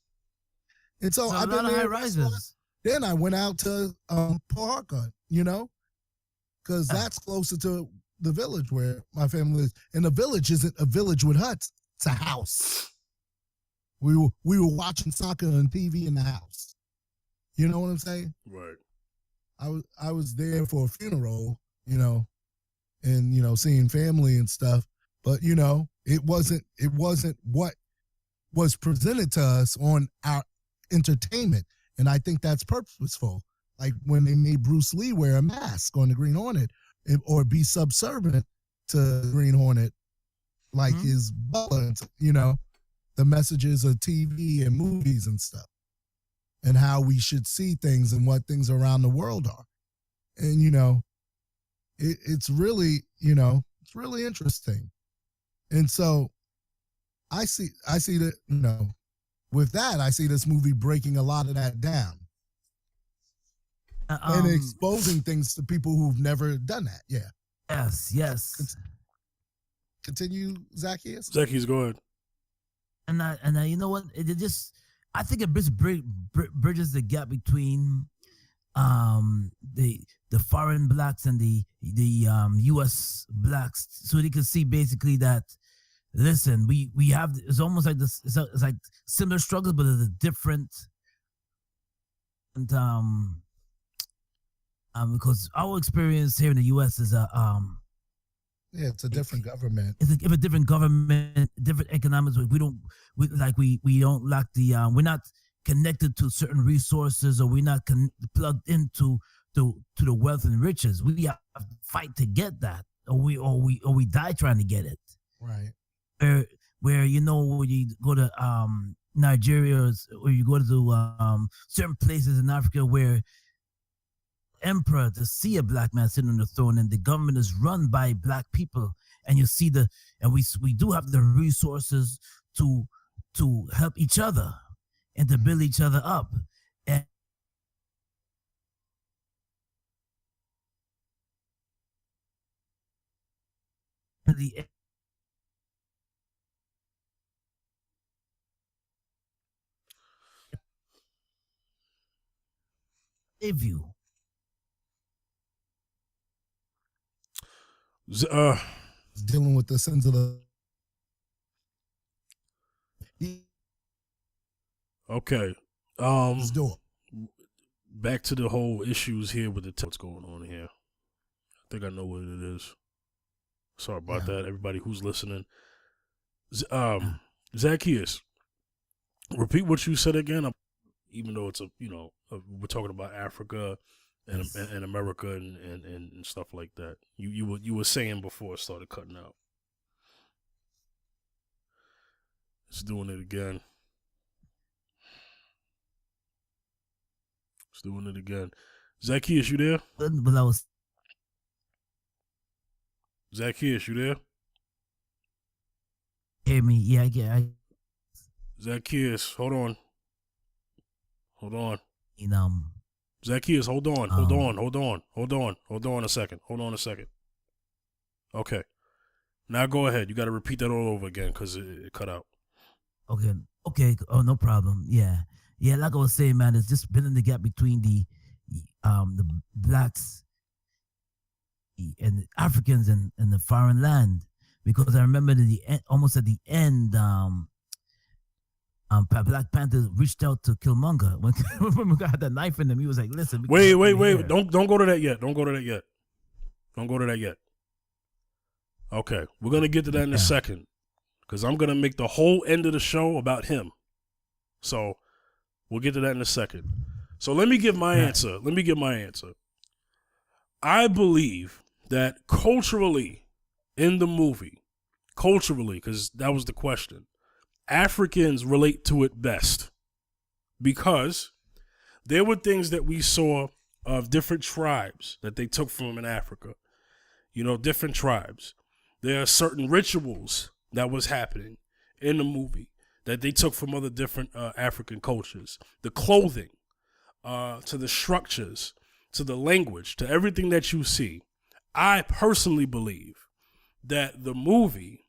And so I've been there. High rises. Then I went out to Port Harcourt, because that's closer to the village where my family is. And the village isn't a village with huts. It's a house. We were watching soccer on TV in the house. You know what I'm saying? Right. I was there for a funeral, and seeing family and stuff. But it wasn't what was presented to us on our entertainment. And I think that's purposeful. Like when they made Bruce Lee wear a mask on the Green Hornet, or be subservient to the Green Hornet, like his butler, the messages of TV and movies and stuff, and how we should see things and what things around the world are. And, it's really, it's really interesting. And so I see that, with that, I see this movie breaking a lot of that down. And exposing things to people who've never done that. Yeah. Yes. Continue, Zaccheus. Zaccheus, go ahead. And I, you know what? I think it bridges the gap between the foreign blacks and the U.S. blacks, so they can see basically that. Listen, we have. It's almost like this. It's like similar struggles, but it's a different. And because our experience here in the U.S. is it's a different government. It's a different government, different economics. We don't lack the. We're not connected to certain resources, or we're not plugged into the wealth and riches. We have to fight to get that, or we die trying to get it. Right. Where when you go to Nigeria, or you go to certain places in Africa where emperor to see a black man sitting on the throne, and the government is run by black people, and you see we do have the resources to help each other and to build each other up. And the view. Dealing with the sins of the. Okay. Back to the whole issues here with what's going on here. I think I know what it is. Sorry about that, everybody who's listening. Zaccheus, repeat what you said again. Even though it's we're talking about Africa and America and stuff like that. You were saying before it started cutting out. It's doing it again. It's doing it again. Zaccheus, you there? Zaccheus, you there? Hear me? Yeah, I get. Zaccheus, hold on. Zaccheus, hold on a second. Okay. Now go ahead. You got to repeat that all over again because it cut out. Okay. Okay. Oh, no problem. Yeah. Yeah. Like I was saying, man, it's just filling the gap between the blacks and the Africans and the foreign land. Because I remember at the end, almost at the end, Black Panther reached out to Killmonger when when we got that knife in him. He was like, "Listen, Wait. Don't go to that yet. Don't go to that yet. Don't go to that yet. Okay, we're gonna get to that in a second, because I'm gonna make the whole end of the show about him. So we'll get to that in a second. So let me give my answer. I believe that culturally, in the movie, because that was the question, Africans relate to it best, because there were things that we saw of different tribes that they took from in Africa. Different tribes. There are certain rituals that was happening in the movie that they took from other different African cultures. The clothing, to the structures, to the language, to everything that you see. I personally believe that the movie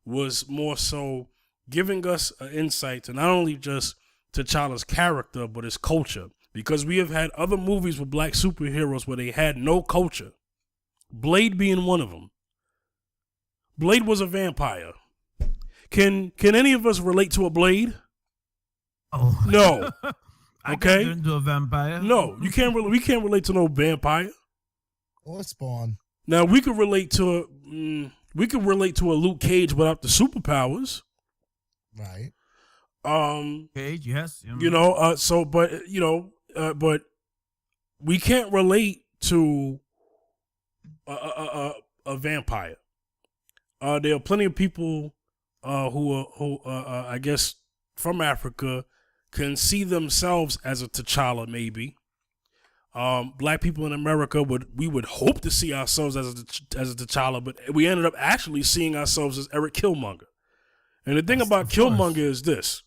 was more so giving us an insight to not only just T'Challa's character, but his culture. Because we have had other movies with black superheroes where they had no culture. Blade being one of them. Blade was a vampire. Can any of us relate to a Blade? Oh no. I Okay. turned into a vampire. No, you can't. We can't relate to no vampire. Or Spawn. Now we could relate to a Luke Cage without the superpowers. Right. Cage, yes. But we can't relate to a vampire. There are plenty of people who I guess from Africa can see themselves as a T'Challa, maybe. Black people in America we would hope to see ourselves as a T'Challa, but we ended up actually seeing ourselves as Erik Killmonger. And the thing about Killmonger is this: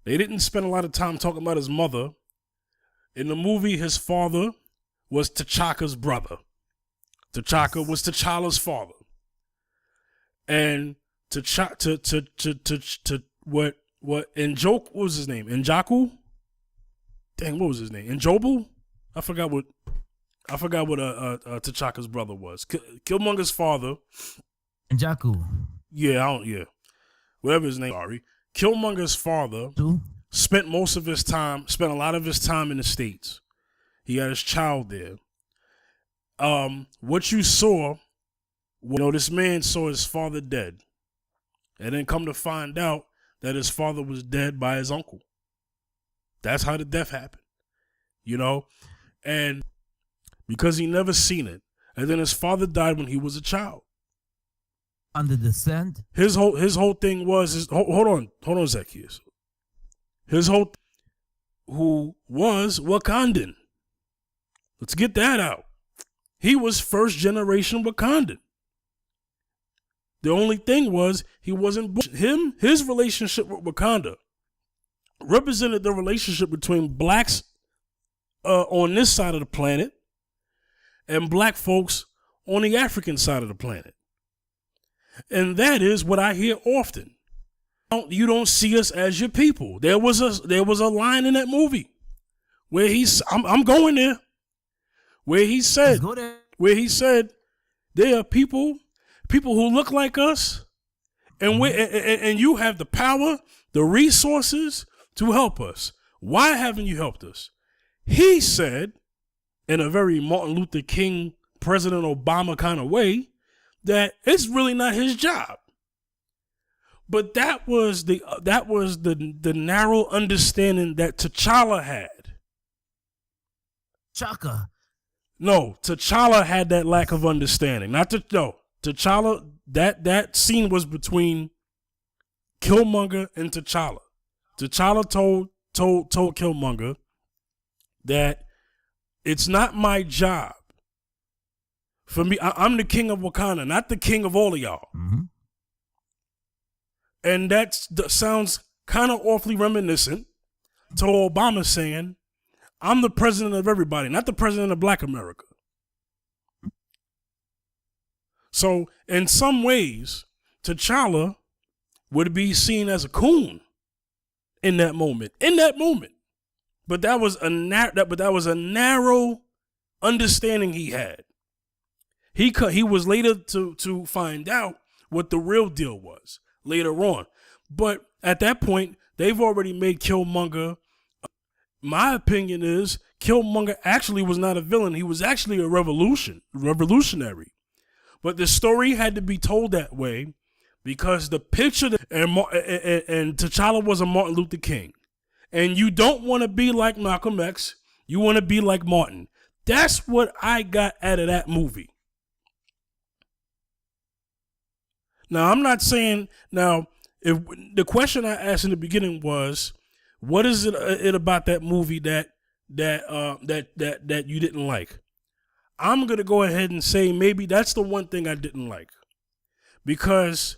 they didn't spend a lot of time talking about his mother. In the movie, his father was T'Chaka's brother. T'Chaka was T'Challa's father. And what was his name? Njoku? Dang, what was his name? Njobu? I forgot what T'Chaka's brother was. Killmonger's father. Njoku. Yeah. Whatever his name. Sorry. Killmonger's father spent a lot of his time in the States. He had his child there. What you saw, this man saw his father dead. And then come to find out that his father was dead by his uncle. That's how the death happened. And because he never seen it. And then his father died when he was a child. Under descent? His whole thing was, hold on, Zaccheus. Who was Wakandan. Let's get that out. He was first generation Wakandan. The only thing was he wasn't his relationship with Wakanda represented the relationship between blacks on this side of the planet and black folks on the African side of the planet. And that is what I hear often. You don't see us as your people. There was a line in that movie where I'm going there, where he said there are people who look like us, and and you have the power, the resources to help us. Why haven't you helped us? He said, in a very Martin Luther King, President Obama kind of way, that it's really not his job. But that was the narrow understanding that T'Challa had. Chaka. No, T'Challa had that lack of understanding. T'Challa, that scene was between Killmonger and T'Challa. T'Challa told Killmonger that it's not my job. For me, I'm the king of Wakanda, not the king of all of y'all. Mm-hmm. And that sounds kind of awfully reminiscent to Obama saying, I'm the president of everybody, not the president of Black America. So in some ways, T'Challa would be seen as a coon in that moment. But that was a narrow understanding he had. He was later to find out what the real deal was later on. But at that point, they've already made Killmonger. My opinion is Killmonger actually was not a villain. He was actually a revolutionary. But the story had to be told that way because the picture and T'Challa was a Martin Luther King. And you don't want to be like Malcolm X. You want to be like Martin. That's what I got out of that movie. Now, I'm not saying if the question I asked in the beginning was, what is it about that movie that you didn't like? I'm gonna go ahead and say maybe that's the one thing I didn't like, because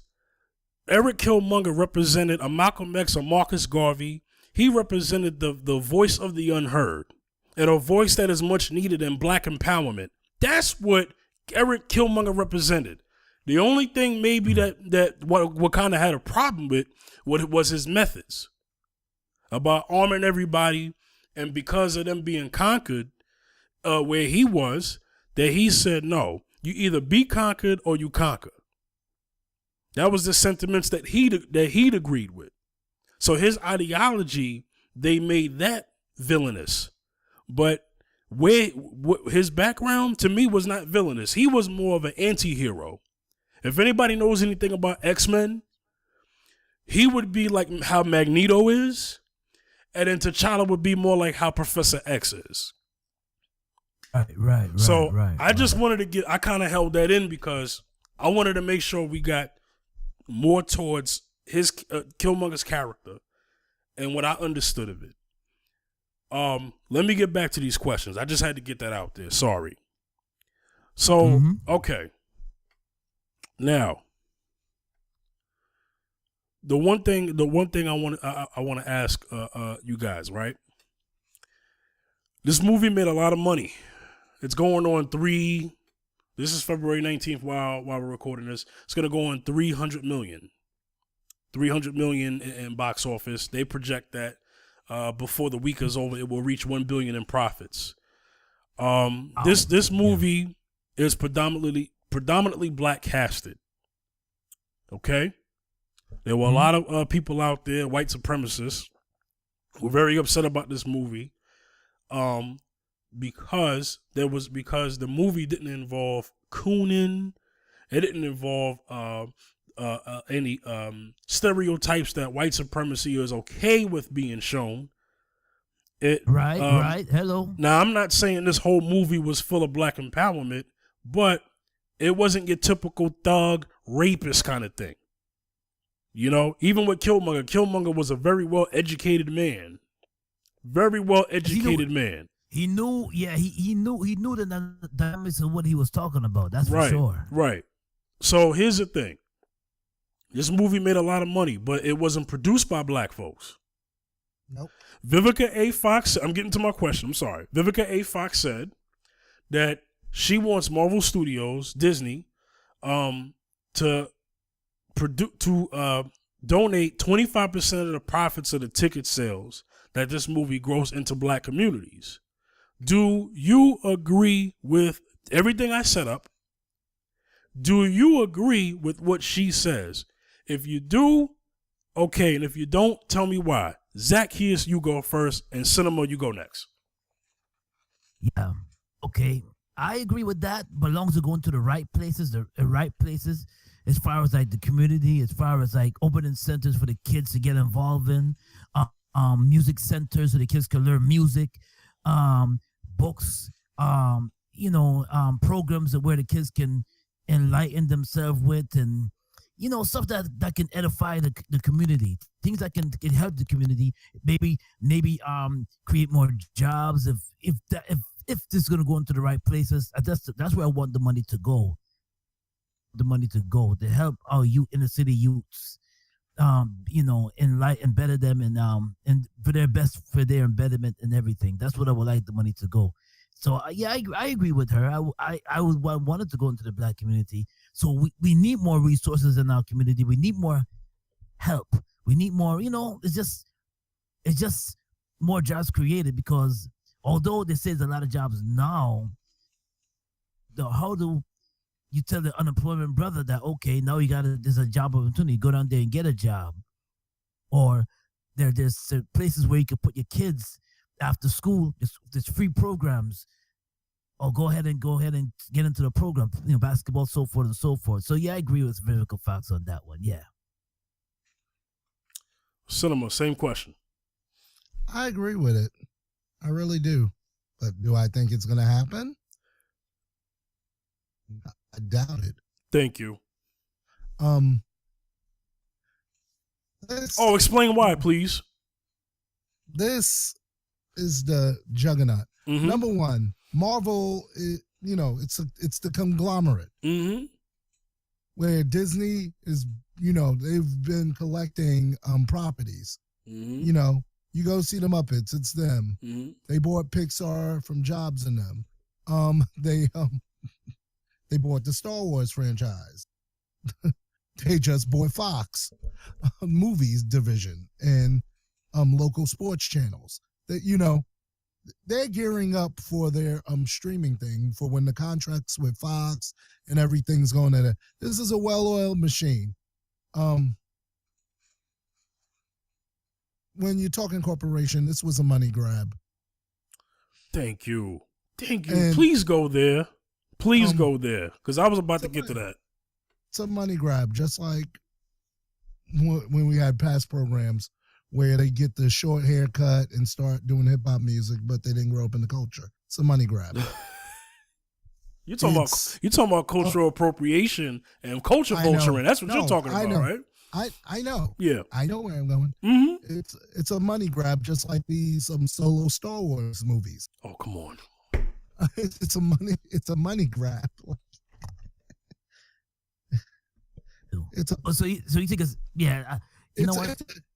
Erik Killmonger represented a Malcolm X, a Marcus Garvey. He represented the voice of the unheard, and a voice that is much needed in Black empowerment. That's what Erik Killmonger represented. The only thing maybe that Wakanda had a problem with was his methods about arming everybody, and because of them being conquered, where he was, that he said, no, you either be conquered or you conquer. That was the sentiments that he'd agreed with. So his ideology, they made that villainous. But his background, to me, was not villainous. He was more of an anti-hero. If anybody knows anything about X-Men, he would be like how Magneto is, and then T'Challa would be more like how Professor X is. Right. So I just wanted to I kind of held that in because I wanted to make sure we got more towards his Killmonger's character and what I understood of it. Let me get back to these questions. I just had to get that out there. Sorry. So, okay. Now, the one thing I want to ask you guys, right? This movie made a lot of money. It's going on this is February 19th while we're recording this. It's going to go on 300 million. 300 million in box office. They project that before the week is over, it will reach 1 billion in profits. This movie is predominantly Black casted. Okay? There were a lot of people out there, white supremacists, who were very upset about this movie. Because the movie didn't involve cooning, it didn't involve any stereotypes that white supremacy is okay with being shown. Right. Hello. Now, I'm not saying this whole movie was full of Black empowerment, but it wasn't your typical thug rapist kind of thing. You know, even with Killmonger was a very well educated man. Very well educated man. He knew the dynamics of what he was talking about. That's for sure. Right. So here's the thing. This movie made a lot of money, but it wasn't produced by Black folks. Nope. Vivica A. Fox, I'm getting to my question. I'm sorry. Vivica A. Fox said that she wants Marvel Studios, Disney, to donate 25% of the profits of the ticket sales that this movie grows into Black communities. Do you agree with everything I set up? Do you agree with what she says? If you do, okay, and if you don't, tell me why. Zaccheus, you go first, and Cinema, you go next. Yeah, okay. I agree with that, but as long as they're going to the right places, as far as like the community, as far as like opening centers for the kids to get involved in, music centers so the kids can learn music, books, programs where the kids can enlighten themselves with, and stuff that can edify the community, things that can help the community, maybe create more jobs. If this is gonna go into the right places, that's where I want the money to go. To help our inner city youths, enlighten, better them, and for their embetterment and everything. That's what I would like the money to go. So I agree with her. I wanted to go into the Black community. So we need more resources in our community. We need more help. We need more, it's just more jobs created, because although they say there's a lot of jobs now, how do you tell the unemployment brother that, okay, now there's a job opportunity, go down there and get a job? Or there's places where you can put your kids after school, there's free programs, or go ahead and get into the program, basketball, so forth and so forth. So yeah, I agree with Vivica Fox on that one. Yeah. Cinema, same question. I agree with it. I really do. But do I think it's going to happen? I doubt it. Thank you. Explain why, please. This is the juggernaut. Mm-hmm. Number one, Marvel, it's the conglomerate. Mm-hmm. Where Disney is, they've been collecting properties. Mm-hmm. You go see the Muppets, it's them. Mm-hmm. They bought Pixar from Jobs and them. They bought the Star Wars franchise. They just bought Fox movies division and local sports channels. That they're gearing up for their streaming thing for when the contracts with Fox and everything's going at it. This is a well-oiled machine. When you're talking corporation, this was a money grab. Thank you. And please go there. Please go there, because I was about to get to that. It's a money grab, just like when we had past programs where they get the short haircut and start doing hip hop music, but they didn't grow up in the culture. It's a money grab. You're talking about cultural appropriation and culture vulturing. That's what you're talking about, right? I know. Yeah. I know where I'm going. Mm-hmm. It's a money grab, just like these solo Star Wars movies. Oh, come on. It's a money grab. So you think it's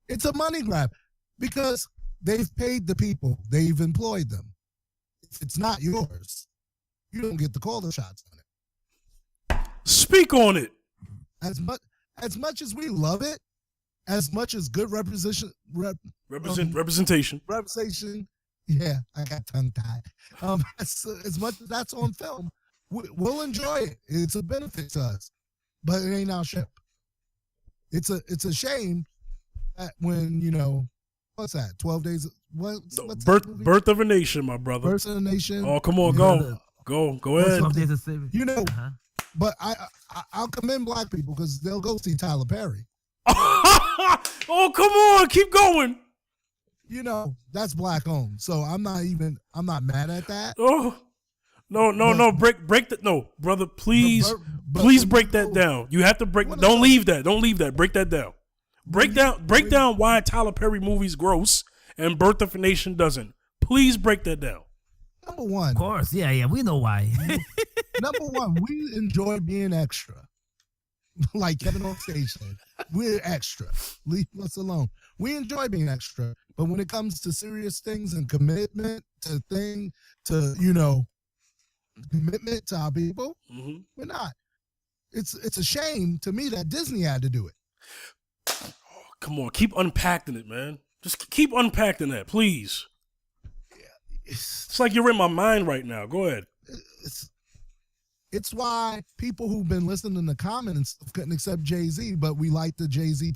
it's a money grab because they've paid the people, they've employed them. If it's not yours, you don't get to call the shots on it. Speak on it. As much as we love it, as much as good representation. Yeah, I got tongue tied. As much as that's on film, we'll enjoy it. It's a benefit to us, but it ain't our ship. It's a shame that when what's that? 12 days. What's Birth of a Nation, my brother. Birth of a Nation. Oh, come on, go ahead. But I'll commend black people because they'll go see Tyler Perry. Oh, come on, keep going. That's black owned, so I'm not mad at that. Oh, no, break that. No, brother, please break that down. You have to break. Don't leave that. Break that down. Break down why Tyler Perry movies gross and Birth of a Nation doesn't. Please break that down. Number one, of course, yeah, we know why. Number one, we enjoy being extra. Like Kevin on stage said, we're extra. Leave us alone. We enjoy being extra, but when it comes to serious things and commitment to commitment to our people, we're not. It's a shame to me that Disney had to do it. Oh, come on, keep unpacking it, man. Just keep unpacking that, please. Yeah, it's like you're in my mind right now. Go ahead. It's why people who've been listening to comments couldn't accept Jay-Z, but we like the Jay-Z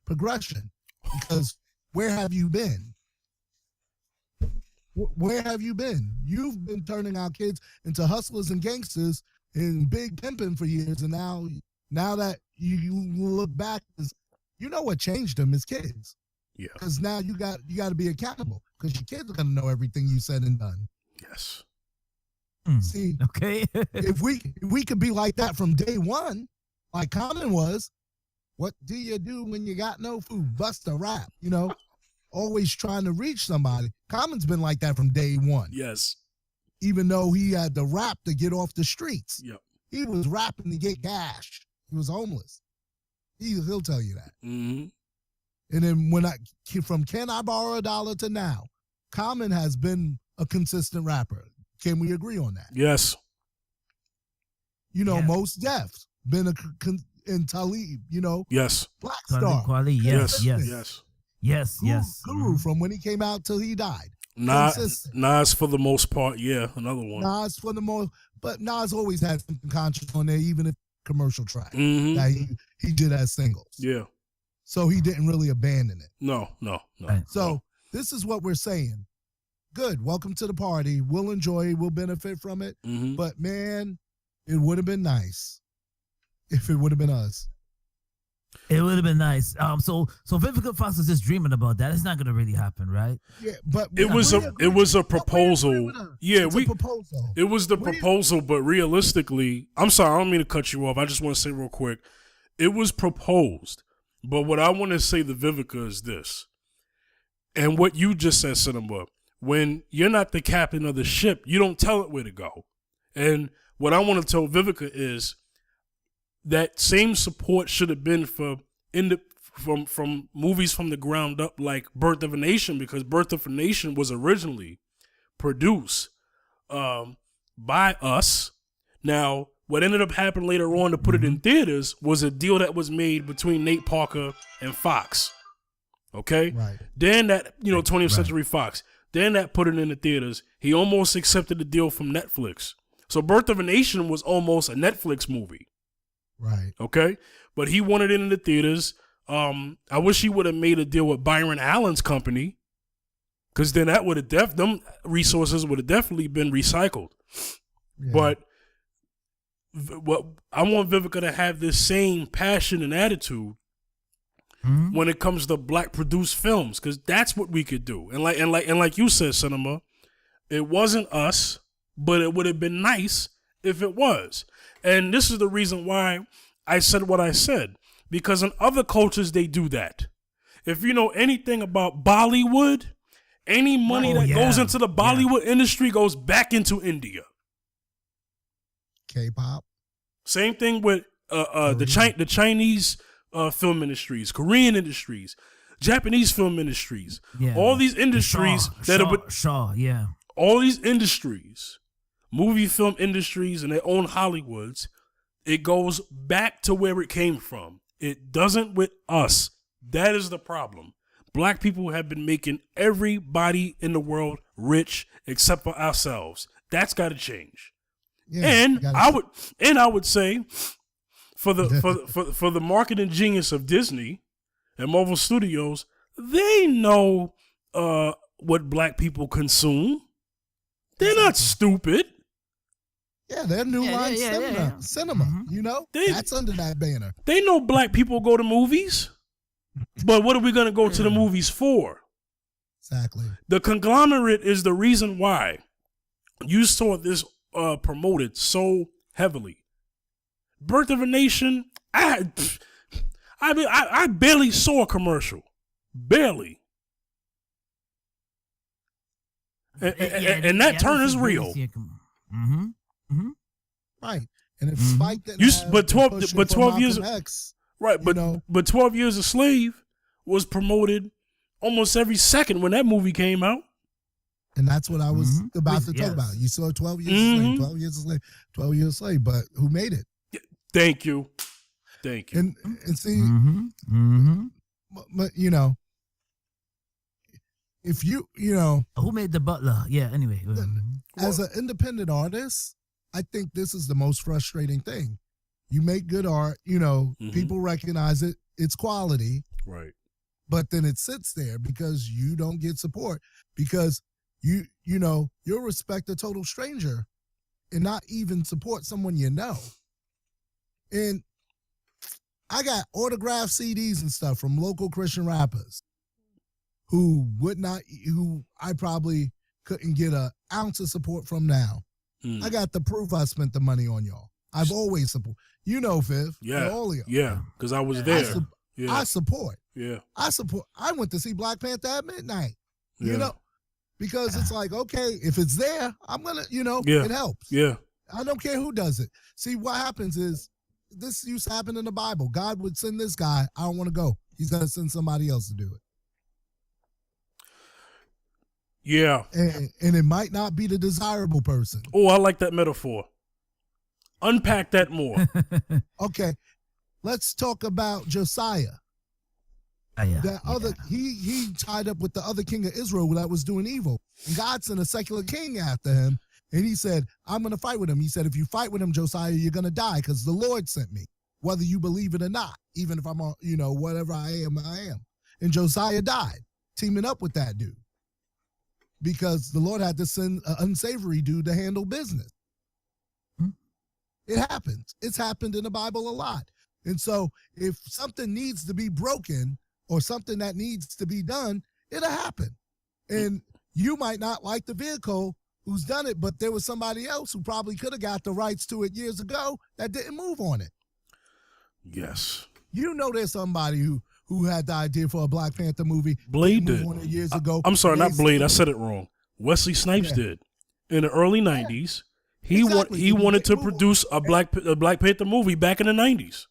progression. Because where have you been? Where have you been? You've been turning our kids into hustlers and gangsters and big pimping for years, and now that you look back, what changed them is kids. Yeah. Because now you got to be accountable because your kids are gonna know everything you said and done. Yes. See, okay. if we could be like that from day one, like Common was, what do you do when you got no food? Bust a rap, always trying to reach somebody. Common's been like that from day one. Yes. Even though he had to rap to get off the streets. Yep. He was rapping to get cash. He was homeless. He'll tell you that. Mm-hmm. And then from Can I Borrow $1 to now, Common has been a consistent rapper. Can we agree on that? Yes. Most Def been and Talib, Yes. Black Talib Star. Kweli, Yes. yes. Yes. Yes, yes. Guru from when he came out till he died. Nas for the most part, yeah, another one. Nas for the most, but Nas always had something conscious on there, even if commercial track Mm-hmm. that he did as singles. Yeah. So he didn't really abandon it. No. Right. So this is what we're saying. Good. Welcome to the party. We'll enjoy. We'll benefit from it. Mm-hmm. But man, it would have been nice if it would have been us. It would have been nice. So Vivica Fox is just dreaming about that. It's not going to really happen, right? Yeah, but It was a proposal. Yeah, it's a proposal. It was the proposal, but realistically, I'm sorry, I don't mean to cut you off. I just want to say real quick, it was proposed. But what I want to say to Vivica is this, and what you just said, Cinema. When you're not the captain of the ship, you don't tell it where to go. And what I want to tell Vivica is that same support should have been from movies from the ground up, like Birth of a Nation, because Birth of a Nation was originally produced by us. Now, what ended up happening later on to put it in theaters was a deal that was made between Nate Parker and Fox. Okay? Right. Then that, 20th Century Fox. Then that put it in the theaters. He almost accepted the deal from Netflix. So Birth of a Nation was almost a Netflix movie. Right. Okay? But he wanted it in the theaters. I wish he would have made a deal with Byron Allen's company, because then that would have them resources would have definitely been recycled. Yeah. But what I want Vivica to have this same passion and attitude when it comes to black produced films, because that's what we could do. And like you said, Cinema, it wasn't us, but it would have been nice if it was. And this is the reason why I said what I said, because in other cultures they do that. If you know anything about Bollywood, any money that goes into the Bollywood industry goes back into India. K-pop. Same thing with the Chinese film industries, Korean industries, Japanese film industries. Yeah. All these industries all these industries, movie film industries and their own Hollywoods, it goes back to where it came from. It doesn't with us. That is the problem. Black people have been making everybody in the world rich except for ourselves. That's got to change. Yeah, and I would say for the marketing genius of Disney and Marvel Studios, they know what black people consume. They're not stupid. Yeah, they're New Line Cinema. Mm-hmm. That's under that banner. They know black people go to movies, but what are we going to go to the movies for? Exactly. The conglomerate is the reason why you saw this promoted so heavily. Birth of a Nation, I barely saw a commercial. Barely. And that turn is real. Mm-hmm. Mm-hmm. Right. And if Spike didn't have but 12 years X, right, but 12 Years a Slave was promoted almost every second when that movie came out. And that's what I was about to talk about. You saw 12 Years a Slave, 12 Years a Slave, 12 Years a Slave, but who made it? Thank you. And see, but if you who made The Butler? Yeah. Anyway, as an independent artist, I think this is the most frustrating thing. You make good art, people recognize it, it's quality, right? But then it sits there because you don't get support, because you'll respect a total stranger and not even support someone you know. And I got autographed CDs and stuff from local Christian rappers who I probably couldn't get an ounce of support from now. I got the proof I spent the money on y'all. I've always support. Viv. Yeah. All of y'all. Yeah, because I was there. I support. Yeah. I support. I went to see Black Panther at midnight. Because it's like, okay, if it's there, I'm gonna, it helps. Yeah. I don't care who does it. See, what happens is, this used to happen in the Bible. God would send this guy. I don't want to go. He's gonna send somebody else to do it. Yeah. And it might not be the desirable person. Oh, I like that metaphor. Unpack that more. Okay. let's talk about Josiah. He tied up with the other king of Israel that was doing evil. And God sent a secular king after him. And he said, I'm going to fight with him. He said, if you fight with him, Josiah, you're going to die because the Lord sent me, whether you believe it or not, even if I'm, whatever I am. And Josiah died, teaming up with that dude because the Lord had to send an unsavory dude to handle business. It happens. It's happened in the Bible a lot. And so if something needs to be broken, or something that needs to be done, it'll happen. And you might not like the vehicle who's done it, but there was somebody else who probably could have got the rights to it years ago that didn't move on it. Yes. There's somebody who had the idea for a Black Panther movie. Blade did. On it years ago. I'm sorry, not Blade. I said it wrong. Wesley Snipes did. In the early 90s, he wanted to produce a Black Panther movie back in the 90s.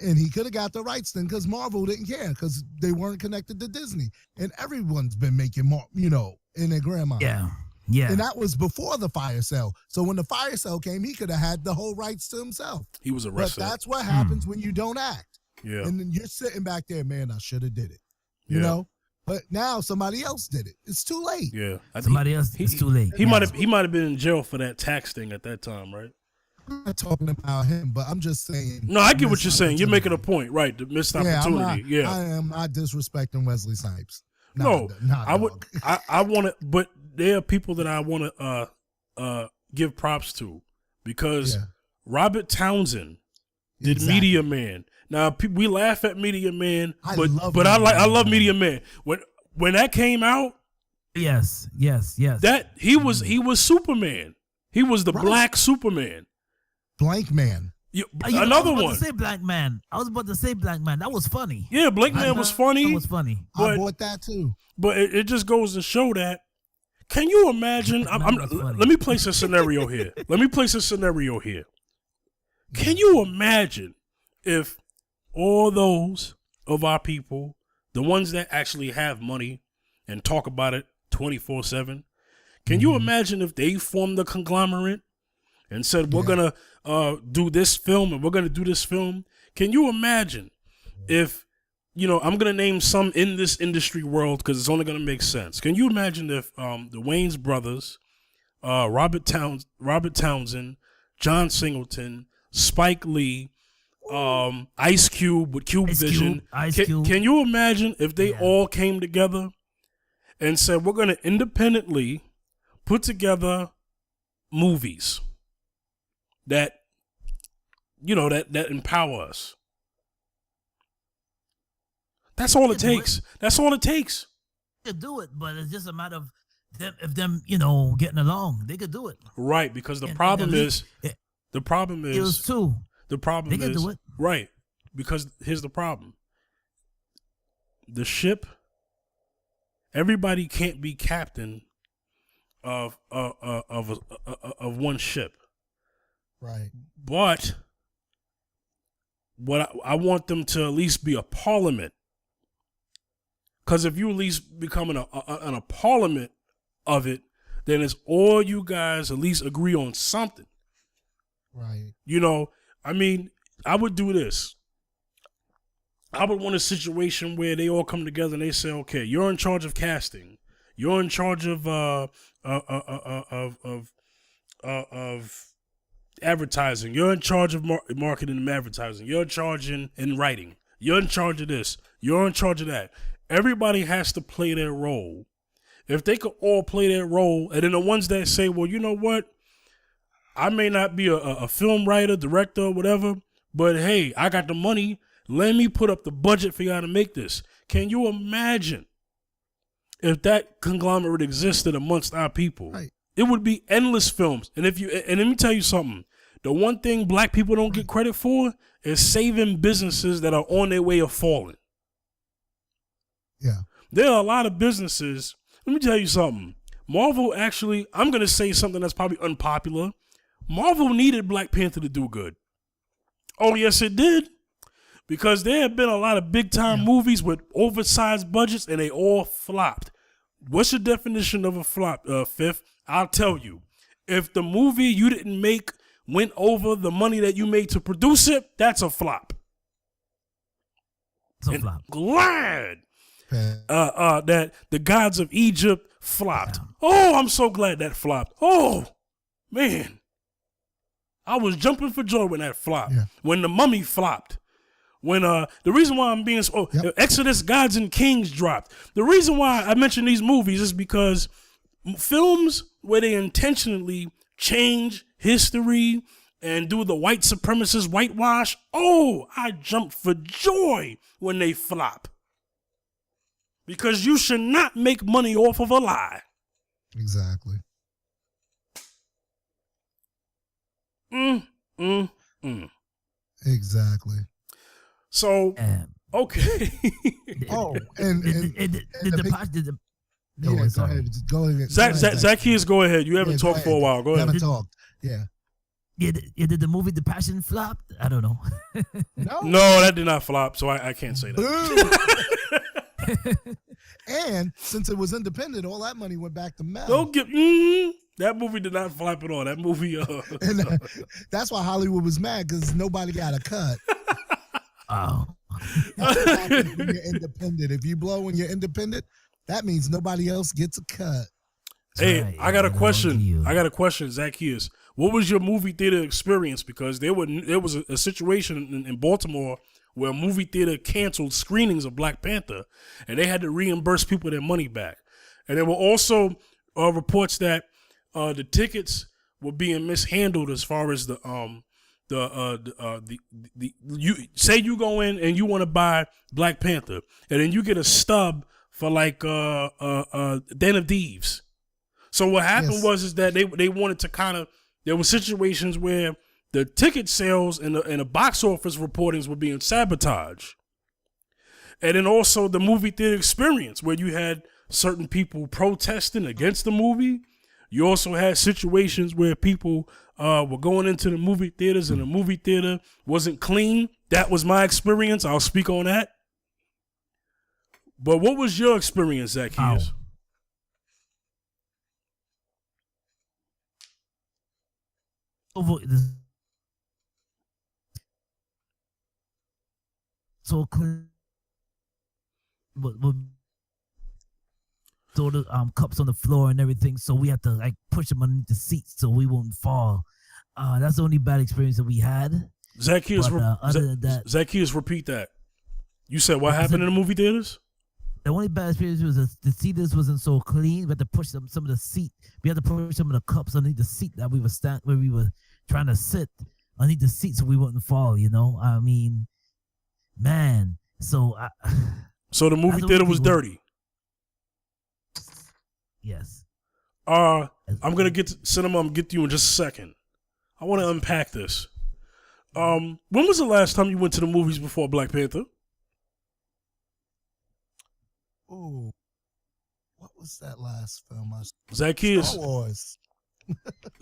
And he could have got the rights then because Marvel didn't care because they weren't connected to Disney. And everyone's been making more, in their grandma. Yeah. Yeah. And that was before the fire sale. So when the fire sale came, he could have had the whole rights to himself. He was arrested. But that's what happens when you don't act. Yeah. And then you're sitting back there, man, I should have did it. You know? But now somebody else did it. It's too late. Yeah. Somebody else, it's too late. He might have been in jail for that tax thing at that time, right? I'm not talking about him, but I'm just saying. No, I get what you're saying. You're making a point, right? The missed opportunity. I am not disrespecting Wesley Snipes. I want to, but there are people that I want to give props to because Robert Townsend did Media Man. Now we laugh at Media Man, but I love Media Man. When that came out, yes, that he was Superman. He was the Black Superman. Blank Man. Another one. I was about to say Black Man. That was funny. Yeah, Blank Man was funny. That was funny. I bought that too. But it just goes to show that. Can you imagine? Let me place a scenario here. Can you imagine if all those of our people, the ones that actually have money and talk about it 24/7, can you imagine if they formed a conglomerate and said, we're going to do this film and we're going to do this film? Can you imagine if, I'm going to name some in this industry world because it's only going to make sense. Can you imagine if the Wayans brothers, Robert Townsend, John Singleton, Spike Lee, Ice Cube with Cube Vision. Can you imagine if they all came together and said, we're going to independently put together movies that empower us? That's all it takes. That's all it takes. They could do it, but it's just a matter of them, getting along. They could do it. Right, because the problem is it was two. The problem they could do it. Right, because here's the problem. The ship, everybody can't be captain of one ship. Right. But what I want them to at least be a parliament. Because if you at least become a parliament of it, then it's all you guys at least agree on something. Right. I would do this. I would want a situation where they all come together and they say, okay, you're in charge of casting. You're in charge of advertising. You're in charge of marketing and advertising. You're in charge in writing. You're in charge of this. You're in charge of that. Everybody has to play their role. If they could all play their role, and then the ones that say, well, you know what? I may not be a film writer, director, whatever, but hey, I got the money. Let me put up the budget for y'all to make this. Can you imagine if that conglomerate existed amongst our people? Right. It would be endless films. And let me tell you something. The one thing black people don't get credit for is saving businesses that are on their way of falling. Yeah. There are a lot of businesses. Let me tell you something. Marvel actually, I'm going to say something that's probably unpopular. Marvel needed Black Panther to do good. Oh, yes, it did. Because there have been a lot of big-time movies with oversized budgets, and they all flopped. What's your definition of a flop, Fifth? I'll tell you. If the movie you didn't make went over the money that you made to produce it, that's a flop. So and flop. glad Yeah. that the Gods of Egypt flopped. Yeah. Oh, I'm so glad that flopped. Oh, man. I was jumping for joy when that flopped. Yeah. When the Mummy flopped. When the reason why I'm being so Exodus, Gods and Kings dropped. The reason why I mention these movies is because films where they intentionally change history and do the white supremacist whitewash, oh, I jump for joy when they flop. Because you should not make money off of a lie. Exactly. Exactly. So, okay. Oh, and Go yeah, on, go sorry. ahead. Go ahead. Zaccheus, go ahead. You haven't talked for a while. Go You ahead. haven't talked. Yeah. Yeah, did the movie The Passion flop? I don't know. No, that did not flop, so I can't say that. Boom. And since it was independent, all that money went back to Mel. Don't get that movie did not flop at all. That movie, And that's why Hollywood was mad because nobody got a cut. Oh. That's what happens when you're independent. If you blow when you're independent, that means nobody else gets a cut. Hey, Right, I got a you know, question. you. I got a question, Zaccheus. What was your movie theater experience? Because there was a situation in Baltimore where a movie theater canceled screenings of Black Panther, and they had to reimburse people their money back. And there were also reports that the tickets were being mishandled as far as you say you go in and you want to buy Black Panther, and then you get a stub for like Den of Thieves. So what happened was that they wanted to kind of, there were situations where the ticket sales and the box office reportings were being sabotaged. And then also the movie theater experience where you had certain people protesting against the movie. You also had situations where people were going into the movie theaters and the movie theater wasn't clean. That was my experience. I'll speak on that. But what was your experience, Zaccheus? So clean, but throw the cups on the floor and everything, so we had to like push them underneath the seats so we won't fall. That's the only bad experience that we had. Zaccheus, other than that, Zaccheus, repeat that. You said what happened in the movie theaters? The only bad experience was the seaters wasn't so clean. We had to push some of the seat. We had to push some of the cups underneath the seat that we were where we were trying to sit underneath the seat so we wouldn't fall. You know, I mean, man. So the movie theater was dirty. Yes. I'm gonna get to cinema. I'm gonna get to you in just a second. I want to unpack this. When was the last time you went to the movies before Black Panther? Ooh, what was that last film? Zaccheus. Star Wars.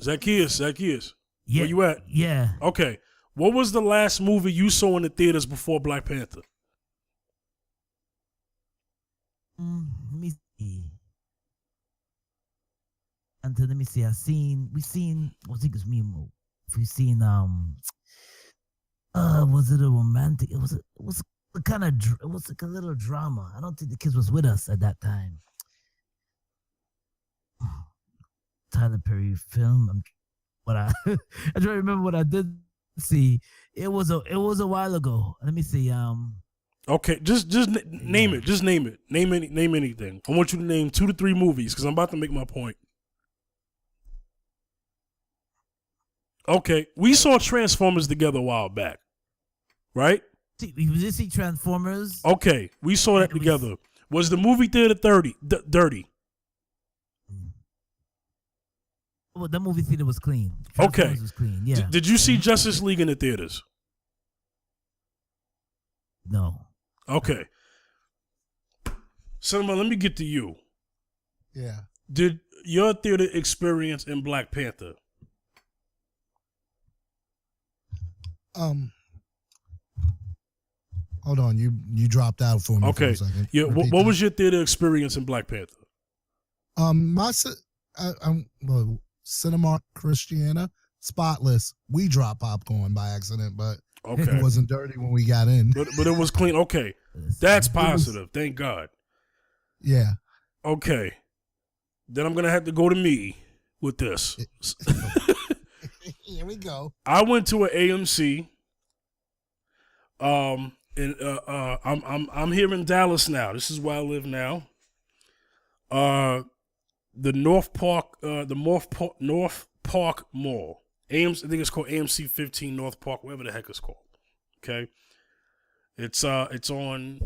Zaccheus. Yeah. Where you at? Yeah. Okay. What was the last movie you saw in the theaters before Black Panther? Let me see. And let me see. We seen. I think it's me. We seen. Was it a romantic? It was a kind of. It was like a little drama. I don't think the kids was with us at that time. Tyler Perry film. I try to remember what I did see. It was a while ago. Let me see. Okay, just name it. Just name it. Name anything. I want you to name 2 to 3 movies because I'm about to make my point. Okay, we saw Transformers together a while back, right? We did see Transformers. Okay, we saw that together. Was the movie theater dirty? Well, the movie theater was clean. Okay. Was clean. Yeah. Did you see Justice League in the theaters? No. Okay. Cinema, let me get to you. Yeah. Did your theater experience in Black Panther? Hold on, you dropped out for me for a second. Yeah, what was your theater experience in Black Panther? Cinema Christiana, spotless. We dropped popcorn by accident, but okay, it wasn't dirty when we got in. But it was clean. Okay, That's positive. Thank God. Yeah. Okay. Then I'm gonna have to go to me with this. Here we go. I went to an AMC. And I'm here in Dallas now. This is where I live now. The North Park Mall. AMC, I think it's called AMC 15 North Park, whatever the heck it's called. Okay. It's on,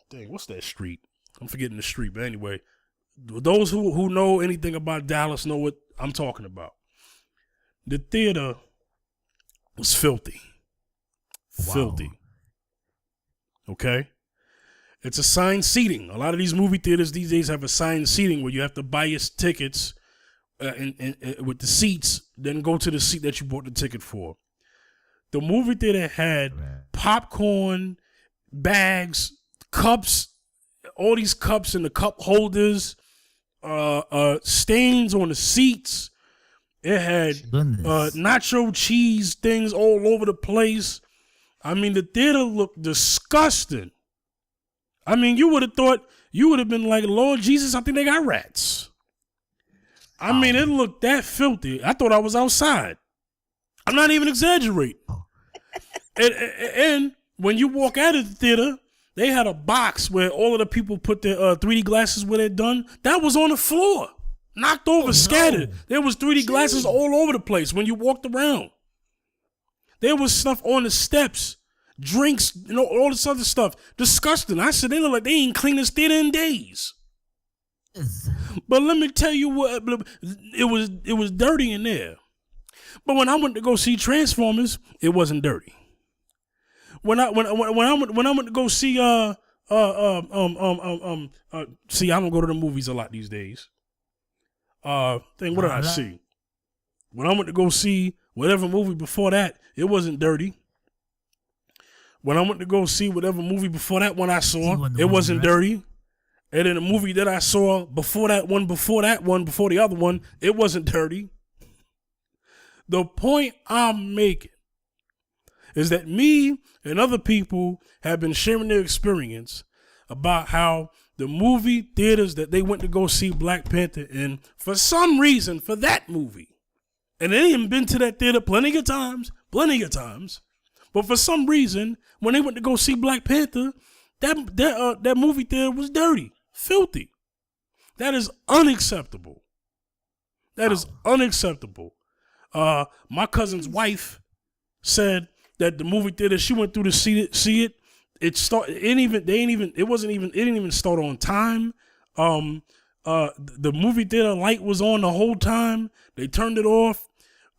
dang, what's that street? I'm forgetting the street, but anyway, those who know anything about Dallas know what I'm talking about. The theater was filthy. Wow. Filthy. Okay? It's assigned seating. A lot of these movie theaters these days have assigned seating where you have to buy your tickets and with the seats, then go to the seat that you bought the ticket for. The movie theater had popcorn, bags, cups, all these cups and the cup holders, stains on the seats. It had nacho cheese things all over the place. I mean, the theater looked disgusting. I mean, you would have thought, you would have been like, Lord Jesus, I think they got rats. I mean, it looked that filthy. I thought I was outside. I'm not even exaggerating. And when you walk out of the theater, they had a box where all of the people put their 3D glasses where they're done. That was on the floor, knocked over, scattered. There was 3D glasses all over the place when you walked around. There was stuff on the steps, drinks, all this other stuff. Disgusting. I said, they look like they ain't cleaned this theater in days. But let me tell you what, it was dirty in there. But when I went to go see Transformers, it wasn't dirty. When I went to go see see, I don't go to the movies a lot these days. What did I see? When I went to go see whatever movie before that, it wasn't dirty. When I went to go see whatever movie before that one I saw, it wasn't dirty. And then the movie that I saw before that one, before the other one, it wasn't dirty. The point I'm making is that me and other people have been sharing their experience about how the movie theaters that they went to go see Black Panther in, for some reason, for that movie, and they ain't been to that theater plenty of times, but for some reason, when they went to go see Black Panther, that movie theater was dirty, filthy. That is unacceptable. That is unacceptable. My cousin's wife said that the movie theater she went through to see it. It didn't even start on time. The movie theater light was on the whole time. They turned it off.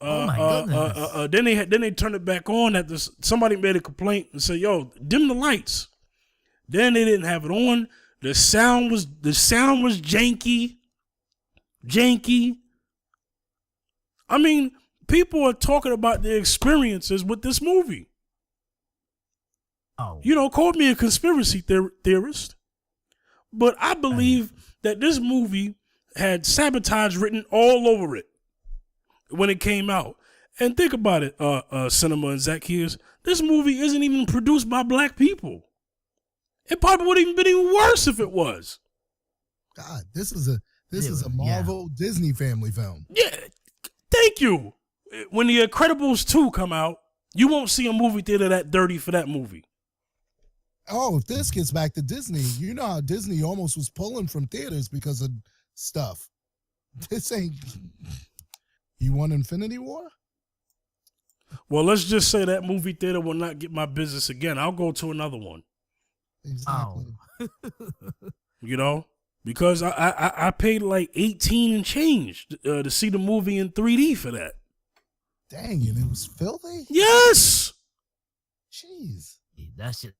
Oh my goodness. Then they turned it back on after somebody made a complaint and said, "Yo, dim the lights." Then they didn't have it on. The sound was janky. I mean, people are talking about their experiences with this movie. Call me a conspiracy theorist, but I believe that this movie had sabotage written all over it when it came out. And think about it, Cinema and Zaccheus. This movie isn't even produced by black people. It probably would have even been even worse if it was. God, this is a Marvel Disney family film. Yeah, thank you. When The Incredibles 2 come out, you won't see a movie theater that dirty for that movie. Oh, if this gets back to Disney, you know how Disney almost was pulling from theaters because of stuff. This ain't... You want Infinity War? Well, let's just say that movie theater will not get my business again. I'll go to another one. Exactly. Because I paid like 18 and change to see the movie in 3D for that. Dang, and it was filthy? Yes. Jeez. That shit.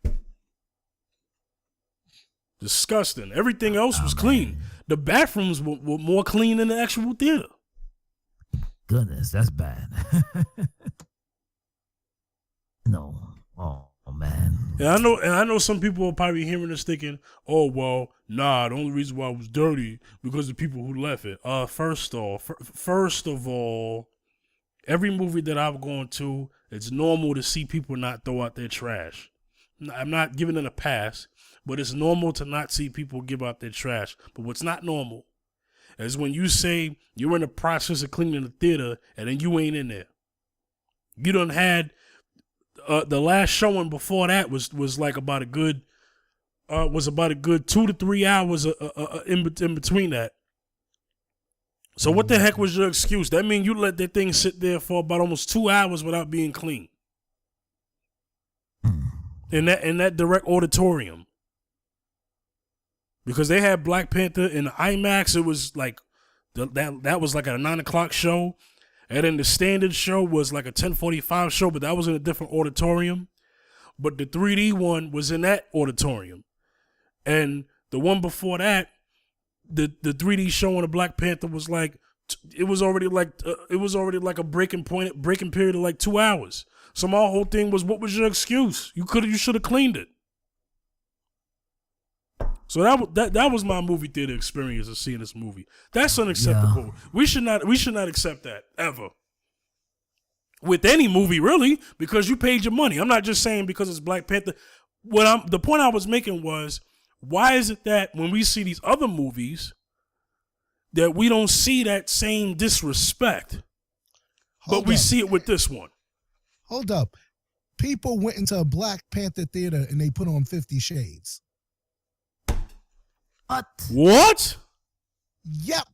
Man. Disgusting. Everything else was clean. The bathrooms were more clean than the actual theater. Goodness, that's bad. No. Oh man. And I know some people are probably hearing this thinking, oh well, nah, the only reason why it was dirty because the people who left it. First of all, every movie that I've gone to, It's normal to see people not throw out their trash. I'm not giving it a pass, but it's normal to not see people give out their trash. But what's not normal is when you say you're in the process of cleaning the theater and then you ain't in there. You done had the last showing before that was like about a good 2 to 3 hours in between that. So what the heck was your excuse? That means you let that thing sit there for about almost 2 hours without being clean. In that direct auditorium. Because they had Black Panther in the IMAX. It was like that was like a 9 o'clock show. And then the standard show was like a 10:45 show, but that was in a different auditorium. But the 3D one was in that auditorium. And the one before that, the 3D show on the Black Panther was like, it was already like a breaking period of like 2 hours. So my whole thing was, what was your excuse? You should have cleaned it. So that was my movie theater experience of seeing this movie. That's unacceptable. Yeah. We should not accept that ever. With any movie, really, because you paid your money. I'm not just saying because it's Black Panther. The point I was making was, why is it that when we see these other movies that we don't see that same disrespect, but we see it with this one? Hold up. People went into a Black Panther theater and they put on 50 Shades. What? Yep.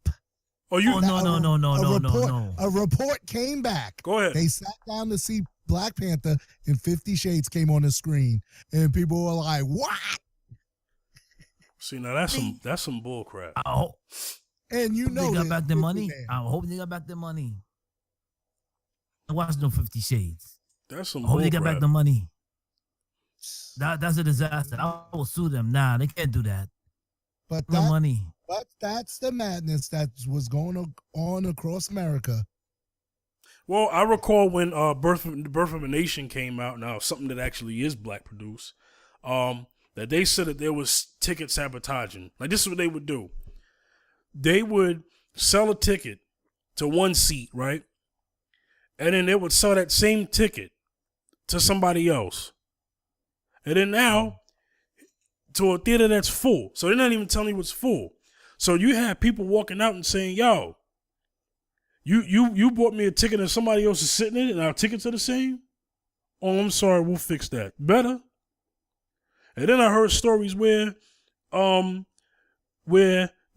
No. A report came back. Go ahead. They sat down to see Black Panther and 50 Shades came on the screen. And people were like, what? See, now that's some bull crap. And you know they got back their money. I hope they got back their money. I watched no 50 Shades. That's some I hope bull they got crap. back the money. That's a disaster. I will sue them. Nah, they can't do that. But no money. But that's the madness that was going on across America. Well, I recall when Birth of a Nation came out, now something that actually is Black produced, that they said that there was ticket sabotaging. Like, this is what they would do. They would sell a ticket to one seat, right? And then they would sell that same ticket to somebody else. And then now, to a theater that's full. So they're not even telling you it's full. So you have people walking out and saying, yo, you bought me a ticket and somebody else is sitting in it and our tickets are the same? Oh, I'm sorry, we'll fix that. Better. And then I heard stories where the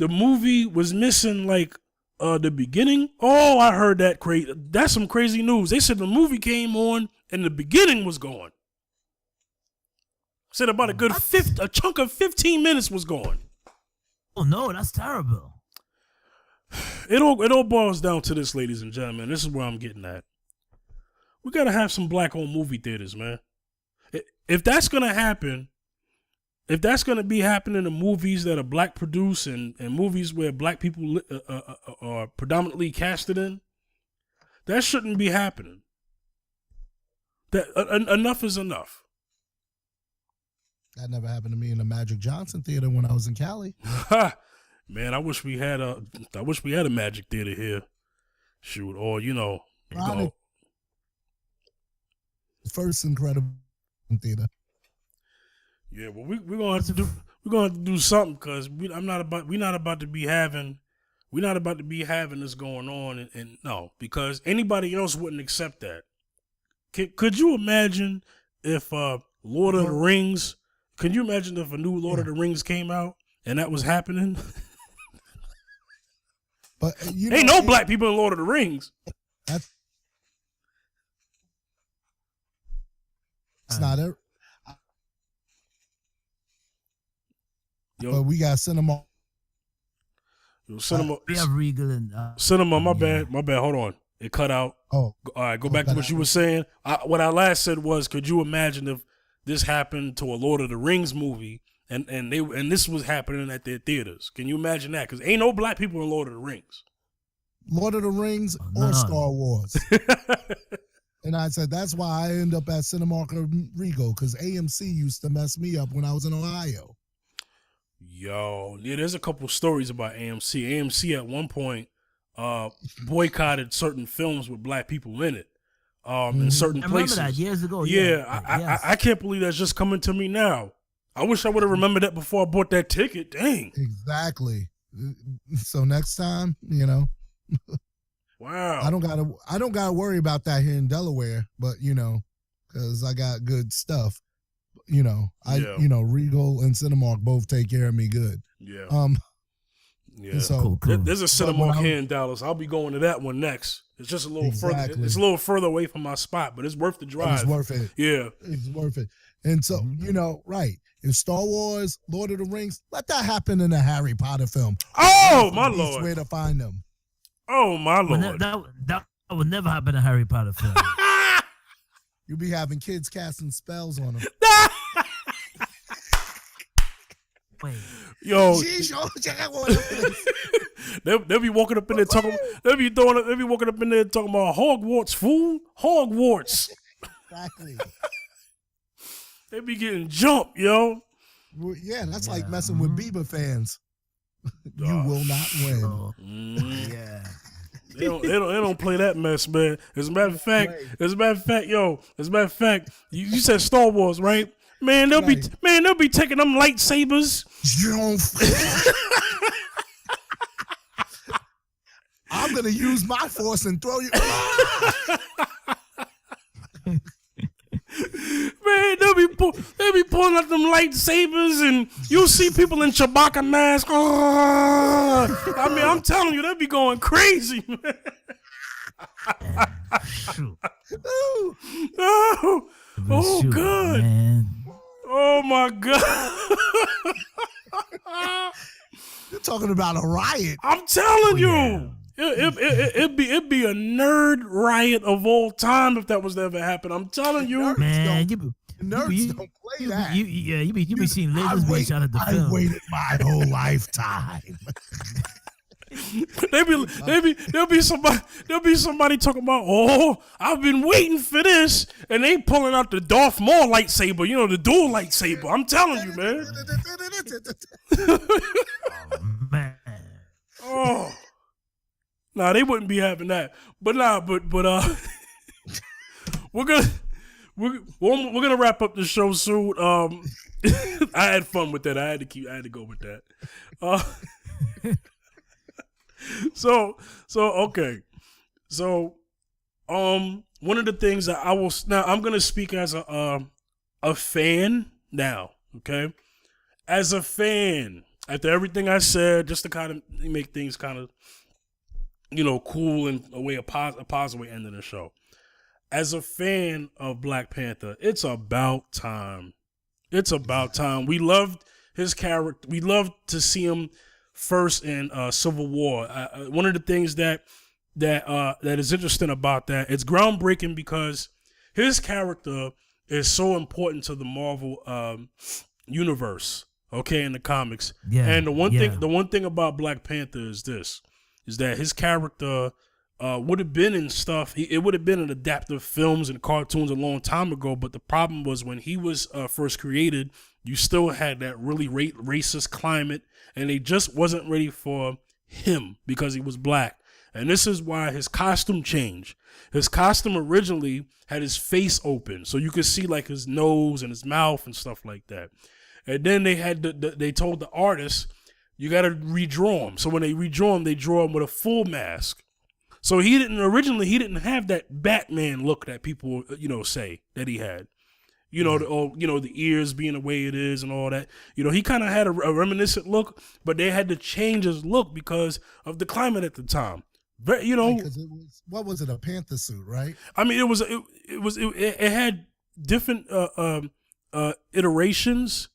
movie was missing like the beginning. Oh, I heard that crazy. That's some crazy news. They said the movie came on and the beginning was gone. Said about a chunk of 15 minutes was gone. Oh no, that's terrible. It all boils down to this, ladies and gentlemen. This is where I'm getting at. We gotta have some Black-owned movie theaters, man. If that's gonna happen, if that's gonna be happening in movies that are Black produced and movies where Black people are predominantly casted in, that shouldn't be happening. That enough is enough. That never happened to me in the Magic Johnson Theater when I was in Cali. Man, I wish we had a Magic Theater here. Shoot, or first incredible theater. Yeah, well, we're gonna have to do something because we're not about to be having this going on and no, because anybody else wouldn't accept that. Could you imagine if Lord of the Rings? Can you imagine if a new Lord of the Rings came out and that was happening? But ain't no Black people in Lord of the Rings. It's not it. But we got cinema. Cinema. We have Regal and cinema. My bad. Hold on. It cut out. Oh, all right. Go back to what you were saying. What I last said was, could you imagine if this happened to a Lord of the Rings movie and this was happening at their theaters? Can you imagine that? Because ain't no Black people in Lord of the Rings. Lord of the Rings or Star Wars. And I said, that's why I end up at Cinemark Regal, because AMC used to mess me up when I was in Ohio. Yo, yeah, there's a couple stories about AMC. AMC at one point boycotted certain films with Black people in it. in certain I remember places. that years ago. Yeah, I can't believe that's just coming to me now. I wish I would have remembered that before I bought that ticket. Dang. Exactly. So next time, Wow. I don't gotta worry about that here in Delaware, but because I got good stuff. Regal and Cinemark both take care of me good. Yeah. Yeah. So Cool. There's a Cinemark here in Dallas. I'll be going to that one next. It's just a little further. It's a little further away from my spot, but it's worth the drive. It's worth it. Yeah. It's worth it. And so, right. If Star Wars, Lord of the Rings, let that happen in a Harry Potter film. Oh, my Lord. Where to find them. Oh, my Lord. That would never happen in a Harry Potter film. You'll be having kids casting spells on them. Wait. Yo. They'll be walking up in there talking. They'll be walking up in there talking about Hogwarts, fool. Hogwarts. Exactly. They be getting jumped, yo. Well, yeah, that's like messing with Bieber fans. You will not win. Yeah. They don't play that mess, man. As a matter of fact, you said Star Wars, right? Man, they'll be taking them lightsabers. I'm gonna use my force and throw you. Man, they'll be pulling out them lightsabers, and you'll see people in Chewbacca masks. Oh, I mean, I'm telling you, they'll be going crazy, man. Oh, God. Man. Oh, my God. You're talking about a riot. I'm telling you. It'd be a nerd riot of all time if that was to ever happen. I'm telling you. Man, nerds don't play that. You be seeing lasers being shot at the film. I waited my whole lifetime. There'll be somebody talking about, oh, I've been waiting for this, and they pulling out the Darth Maul lightsaber, the dual lightsaber. I'm telling you, man. Oh, man. Oh. Nah, they wouldn't be having that. But we're gonna wrap up the show soon. I had fun with that. I had to go with that. So okay. So one of the things that I'm gonna speak as a fan now, okay? As a fan, after everything I said, just to kind of make things kind of cool and a positive way ending the show. As a fan of Black Panther, it's about time. It's about time. We loved his character. We loved to see him first in Civil War. One of the things that is interesting about that, it's groundbreaking because his character is so important to the Marvel universe. Okay, in the comics. Yeah. And the one thing about Black Panther is that his character would have been in stuff. It would have been in adaptive films and cartoons a long time ago. But the problem was when he was first created, you still had that really racist climate, and they just wasn't ready for him because he was black. And this is why his costume changed. His costume originally had his face open, so you could see like his nose and his mouth and stuff like that. And then they told the artist, you got to redraw him. So when they redraw him, they draw him with a full mask. So he didn't have that Batman look that people, say that he had. The ears being the way it is and all that. He kind of had a reminiscent look, but they had to change his look because of the climate at the time. But, because it was, what was it, a panther suit, right? I mean, it had different iterations.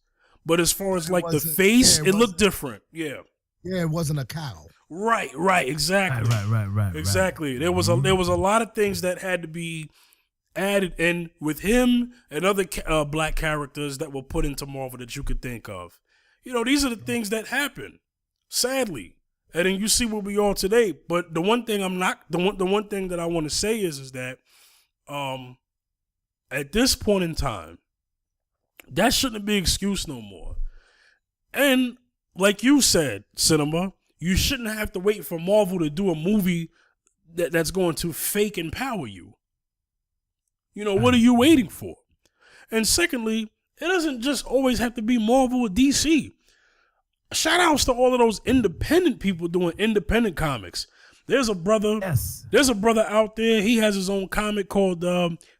But as far as like the face, it looked different. Yeah. Yeah, it wasn't a cow. Right, exactly. Right. Exactly. There was a lot of things that had to be added in with him and other black characters that were put into Marvel that you could think of. These are the things that happen, sadly. And then you see where we are today. But the one thing the one thing that I want to say is that at this point in time, that shouldn't be an excuse no more. And like you said, Cinema, you shouldn't have to wait for Marvel to do a movie that's going to fake empower you. You know, what are you waiting for? And secondly, it doesn't just always have to be Marvel or DC. Shout outs to all of those independent people doing independent comics. There's a brother out there. He has his own comic called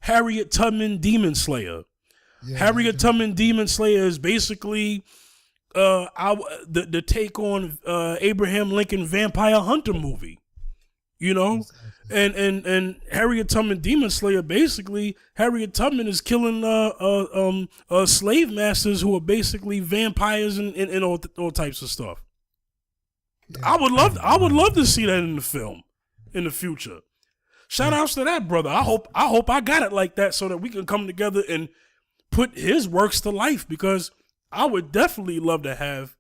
Harriet Tubman Demon Slayer. Yeah, Harriet Tubman Demon Slayer is basically the take on Abraham Lincoln Vampire Hunter movie. You know? And Harriet Tubman Demon Slayer, basically, Harriet Tubman is killing slave masters who are basically vampires and all types of stuff. Yeah. I would love to see that in the film in the future. Shout outs to that brother. I hope I got it like that so that we can come together and put his works to life, because I would definitely love to have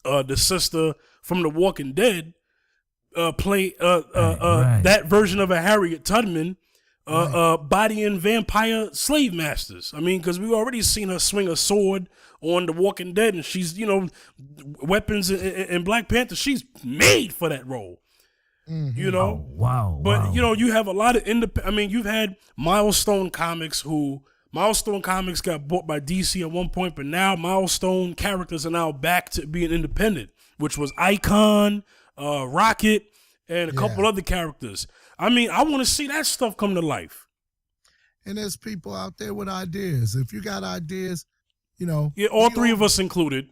the sister from The Walking Dead play that version of a Harriet Tubman bodying vampire slave masters. I mean, because we've already seen her swing a sword on The Walking Dead, and she's, you know, weapons in Black Panther. She's made for that role. Mm-hmm. You know, But you know, you have a lot of you've had Milestone Comics got bought by DC at one point, but now Milestone characters are now back to being independent, which was Icon, Rocket, and a couple other characters. I mean, I want to see that stuff come to life. And there's people out there with ideas. If you got ideas, you know. Yeah, all three of us included.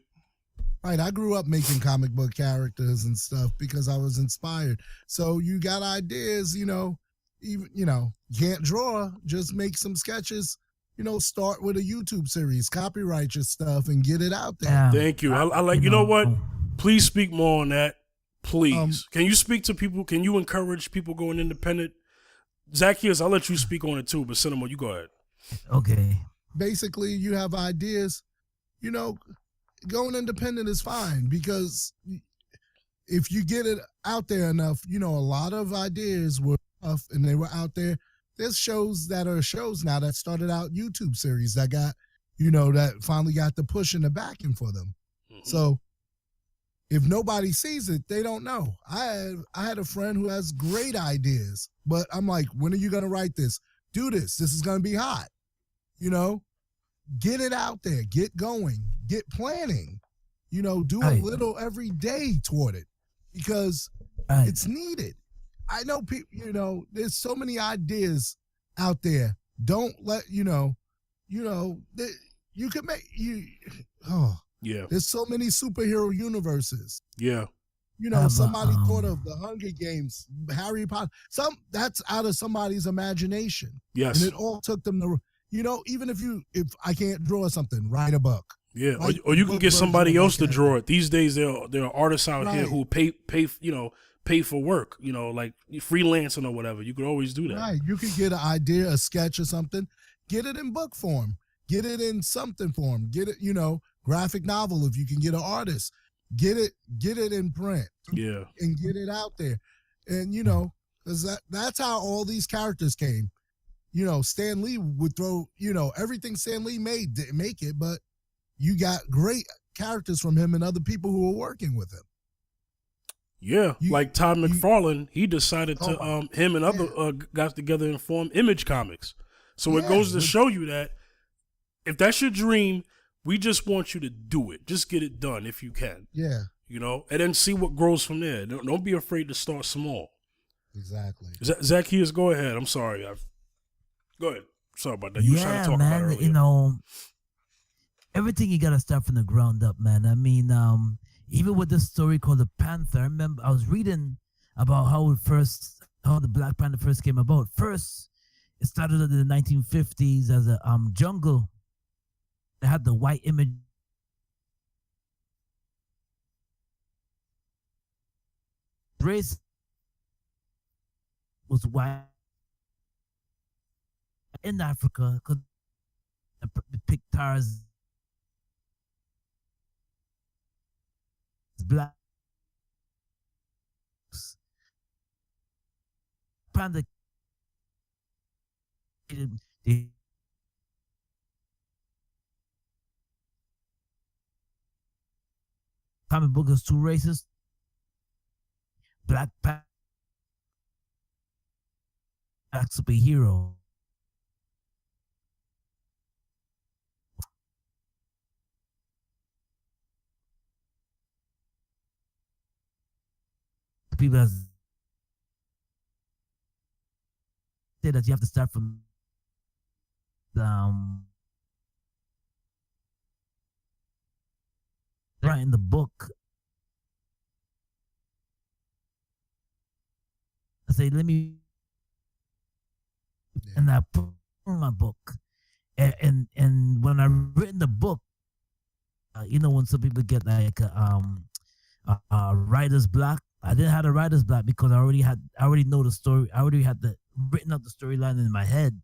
Right, I grew up making comic book characters and stuff because I was inspired. So you got ideas, you know, even, you know, can't draw, just make some sketches. You know, start with a YouTube series, copyright your stuff, and get it out there. Yeah. Thank you. I like, you know what? Please speak more on that. Please. Can you speak to people? Can you encourage people going independent? Zaccheus, I'll let you speak on it too, but Cinema, you go ahead. Okay. Basically, you have ideas, you know, going independent is fine, because if you get it out there enough, you know, a lot of ideas were tough and they were out there. There's shows now that started out YouTube series that got, you know, that finally got the push and the backing for them. Mm-hmm. So if nobody sees it, they don't know. I had a friend who has great ideas, but I'm like, when are you going to write this? Do this. This is going to be hot. You know, get it out there, get going, get planning, you know, do a little every day toward it, because it's needed. I know people, you know, there's so many ideas out there. Don't let, you can make, there's so many superhero universes. Yeah. You know, somebody thought of the Hunger Games, Harry Potter, that's out of somebody's imagination. Yes. And it all took them to, you know, even if I can't draw something, write a book. Yeah. Or you can get somebody else to draw it. These days, there are artists out here who pay for work, you know, like freelancing or whatever. You could always do that. Right. You could get an idea, a sketch or something, get it in book form, get it in something form, get it, you know, graphic novel if you can get an artist, get it in print. Yeah. And get it out there. And, you know, because that's how all these characters came. You know, Stan Lee would throw, you know, everything Stan Lee made didn't make it, but you got great characters from him and other people who were working with him. Yeah, like Todd McFarlane, he decided to him and other guys together and form Image Comics. So it goes to show you that if that's your dream, we just want you to do it. Just get it done if you can. Yeah. You know, and then see what grows from there. Don't be afraid to start small. Exactly. Zaccheus, go ahead. I'm sorry. Go ahead. Sorry about that. You were trying to talk about it earlier. You know, everything you got to start from the ground up, man. I mean, even with this story called The Panther, I remember I was reading about how the Black Panther first came about. First, it started in the 1950s as a jungle. They had the white image. Race was white in Africa because the Pictars black Panda the comic book is two races, Black Panther, black superhero. people say that you have to start from writing the book. I say, let me, and I put in my book, and when I written the book, when some people get like writer's block, I didn't have a writer's block because I already know the story. I already had written out the storyline in my head,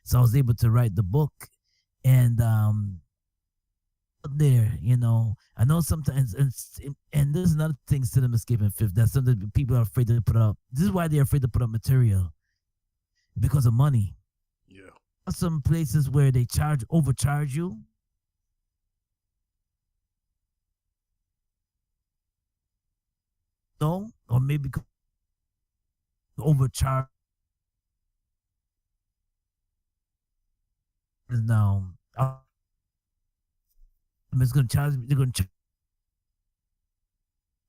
so I was able to write the book, and there, I know sometimes, and there's another thing, Cinemascape and Fifth, that sometimes people are afraid to put up. This is why they're afraid to put up material, because of money. Yeah. Some places where they overcharge you. No, or maybe overcharge. Now, it's going to charge me. They're going to charge.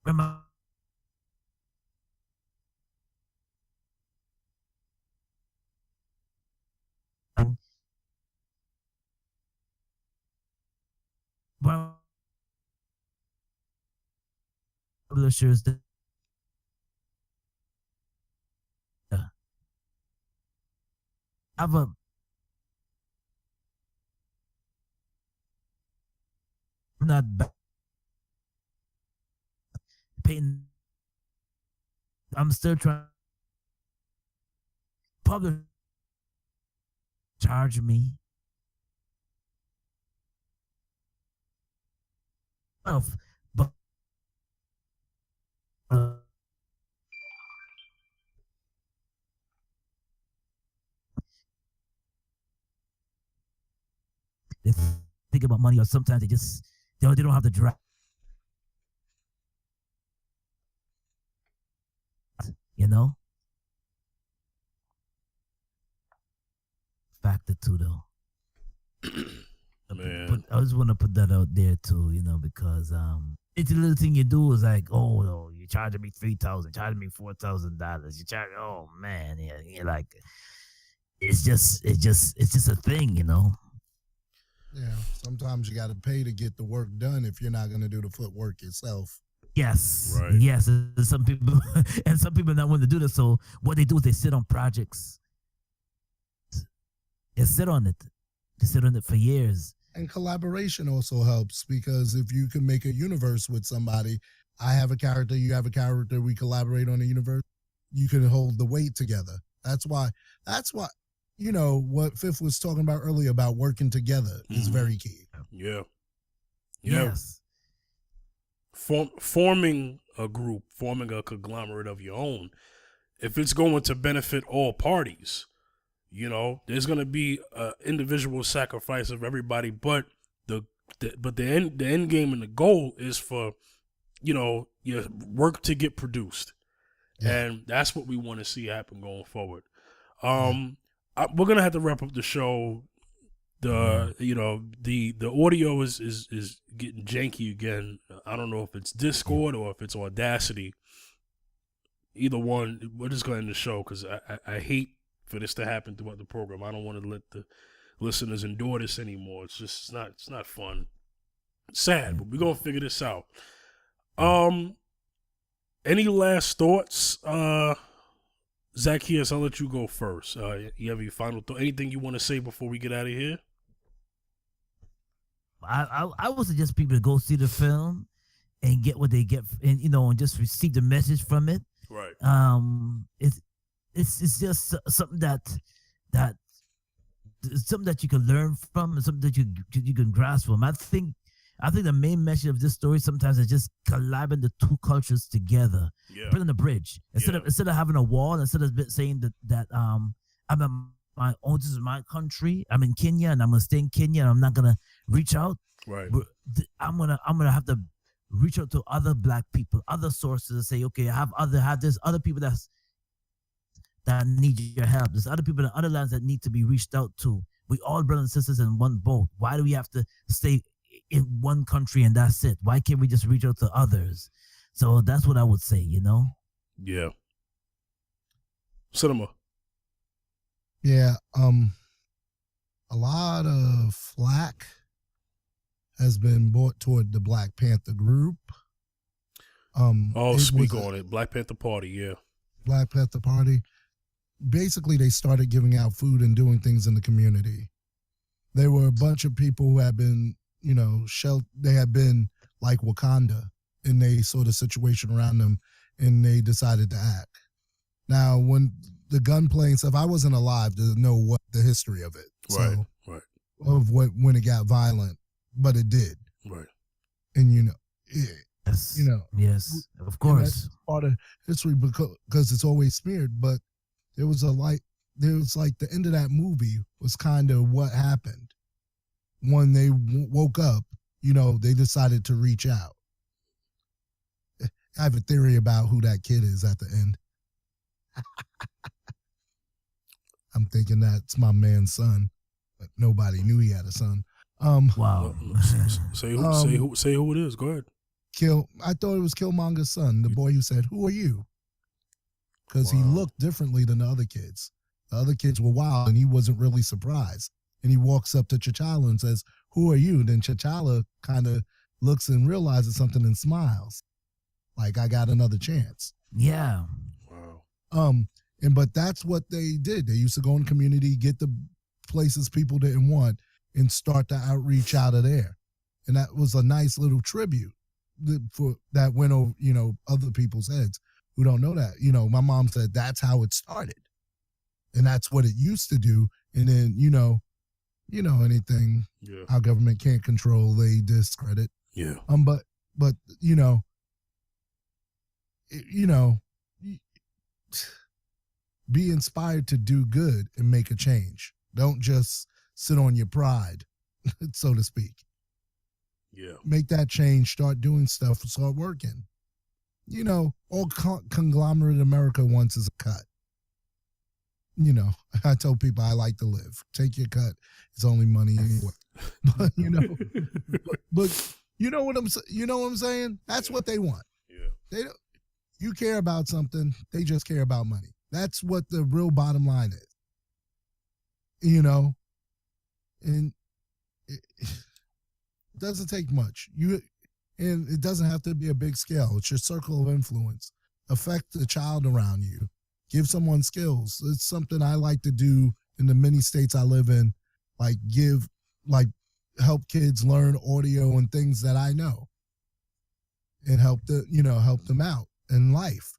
Remember, publishers that have a not bad. Paying. I'm still trying. Publish charge me. But they think about money, or sometimes they don't have the drive. Factor too, though. Man. But I just want to put that out there too, because it's a little thing you do is like, oh no, you're charging me $3,000, charging me $4,000. You charge, oh man, yeah, you're like, it's just a thing, Yeah, sometimes you got to pay to get the work done if you're not going to do the footwork yourself. Yes, right. Yes. And some people not want to do this. So what they do is they sit on projects. They sit on it. They sit on it for years. And collaboration also helps, because if you can make a universe with somebody, I have a character, you have a character, we collaborate on a universe, you can hold the weight together. That's why, what Fifth was talking about earlier about working together is very key. Yeah. Yes. Forming a group, forming a conglomerate of your own, if it's going to benefit all parties, there's going to be an individual sacrifice of everybody, but the end game and the goal is for, your work to get produced. Yeah. And that's what we want to see happen going forward. We're going to have to wrap up the show. The audio is getting janky again. I don't know if it's Discord or if it's Audacity. Either one, we're just going to end the show because I hate for this to happen throughout the program. I don't want to let the listeners endure this anymore. It's not fun. It's sad, but we're gonna figure this out. Any last thoughts? Zaccheus, I'll let you go first. You have any final thought? Anything you want to say before we get out of here? I would suggest people to go see the film and get what they get, and and just receive the message from it. Right. It's just something that something that you can learn from, and something that you can grasp from. I think the main message of this story sometimes is just collabing the two cultures together, building a bridge instead of having a wall. Instead of saying that I'm my own, this is my country. I'm in Kenya and I'm gonna stay in Kenya and I'm not gonna reach out. Right. I'm gonna have to reach out to other Black people, other sources, and say, okay, there's other people that need your help. There's other people in other lands that need to be reached out to. We all brothers and sisters in one boat. Why do we have to stay in one country and that's it? Why can't we just reach out to others? So that's what I would say, Yeah. Cinema. Yeah. A lot of flack has been brought toward the Black Panther group. Speak on it. Black Panther Party, yeah. Black Panther Party. Basically, they started giving out food and doing things in the community. There were a bunch of people who had been, they had been like Wakanda in a sort of situation around them, and they decided to act. Now, when the gunplay and stuff, I wasn't alive to know what the history of it. Right, so, right. Of when it got violent, but it did. Right. And, yes, yes, of course. Part of history because it's always smeared, but there was like the end of that movie was kind of what happened when they woke up. They decided to reach out. I have a theory about who that kid is at the end. I'm thinking that's my man's son, but nobody knew he had a son. Wow. Say who it is. Go ahead. I thought it was Killmonger's son, the boy who said, "Who are you?" Because he looked differently than the other kids. The other kids were wild, and he wasn't really surprised. And he walks up to T'Challa and says, "Who are you?" Then T'Challa kind of looks and realizes something and smiles, like, "I got another chance." Yeah. Wow. But that's what they did. They used to go in the community, get the places people didn't want, and start the outreach out of there. And that was a nice little tribute that went over, other people's heads who don't know that. My mom said that's how it started. And that's what it used to do. And then, anything our government can't control, they discredit. Yeah. But be inspired to do good and make a change. Don't just sit on your pride, so to speak. Yeah. Make that change, start doing stuff, start working. All conglomerate America wants is a cut. I tell people I like to live. Take your cut. It's only money anyway. But but you know what I'm saying? That's what they want. Yeah. They don't. You care about something, they just care about money. That's what the real bottom line is. And it doesn't take much. And it doesn't have to be a big scale. It's your circle of influence. Affect the child around you. Give someone skills. It's something I like to do in the many states I live in. Help kids learn audio and things that I know, and help them out in life.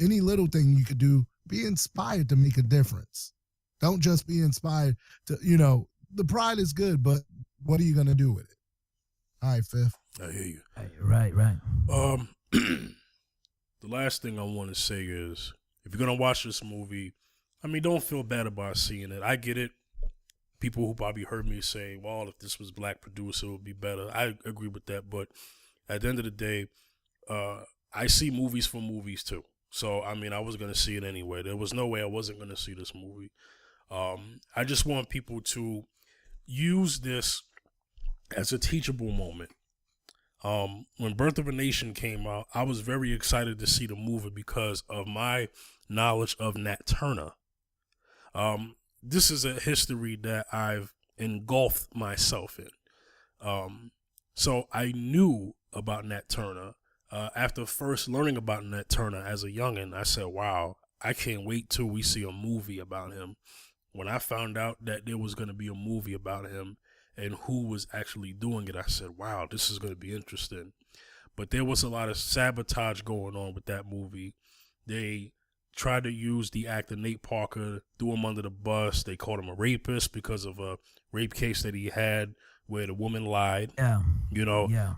Any little thing you could do, be inspired to make a difference. Don't just be inspired to, the pride is good, but what are you going to do with it? All right, Fifth. I hear you. Right. The last thing I want to say is, if you're going to watch this movie, don't feel bad about seeing it. I get it. People who probably heard me say, well, if this was black producer, it would be better. I agree with that. But at the end of the day, I see movies for movies too. So, I was going to see it anyway. There was no way I wasn't going to see this movie. I just want people to use this as a teachable moment. When Birth of a Nation came out, I was very excited to see the movie because of my knowledge of Nat Turner. This is a history that I've engulfed myself in. So I knew about Nat Turner. After first learning about Nat Turner as a youngin', I said, wow, I can't wait till we see a movie about him. When I found out that there was going to be a movie about him and who was actually doing it, I said, wow, this is going to be interesting. But there was a lot of sabotage going on with that movie. They tried to use the actor Nate Parker, threw him under the bus. They called him a rapist because of a rape case that he had where the woman lied. Yeah.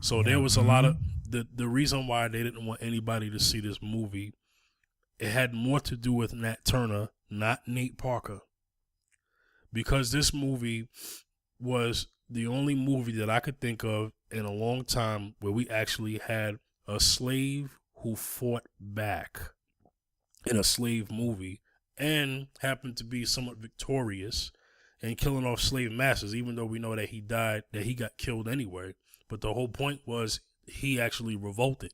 So there was a lot of the reason why they didn't want anybody to see this movie. It had more to do with Nat Turner, not Nate Parker. Because this movie was the only movie that I could think of in a long time where we actually had a slave who fought back in a slave movie and happened to be somewhat victorious and killing off slave masters, even though we know that he got killed anyway. But the whole point was he actually revolted.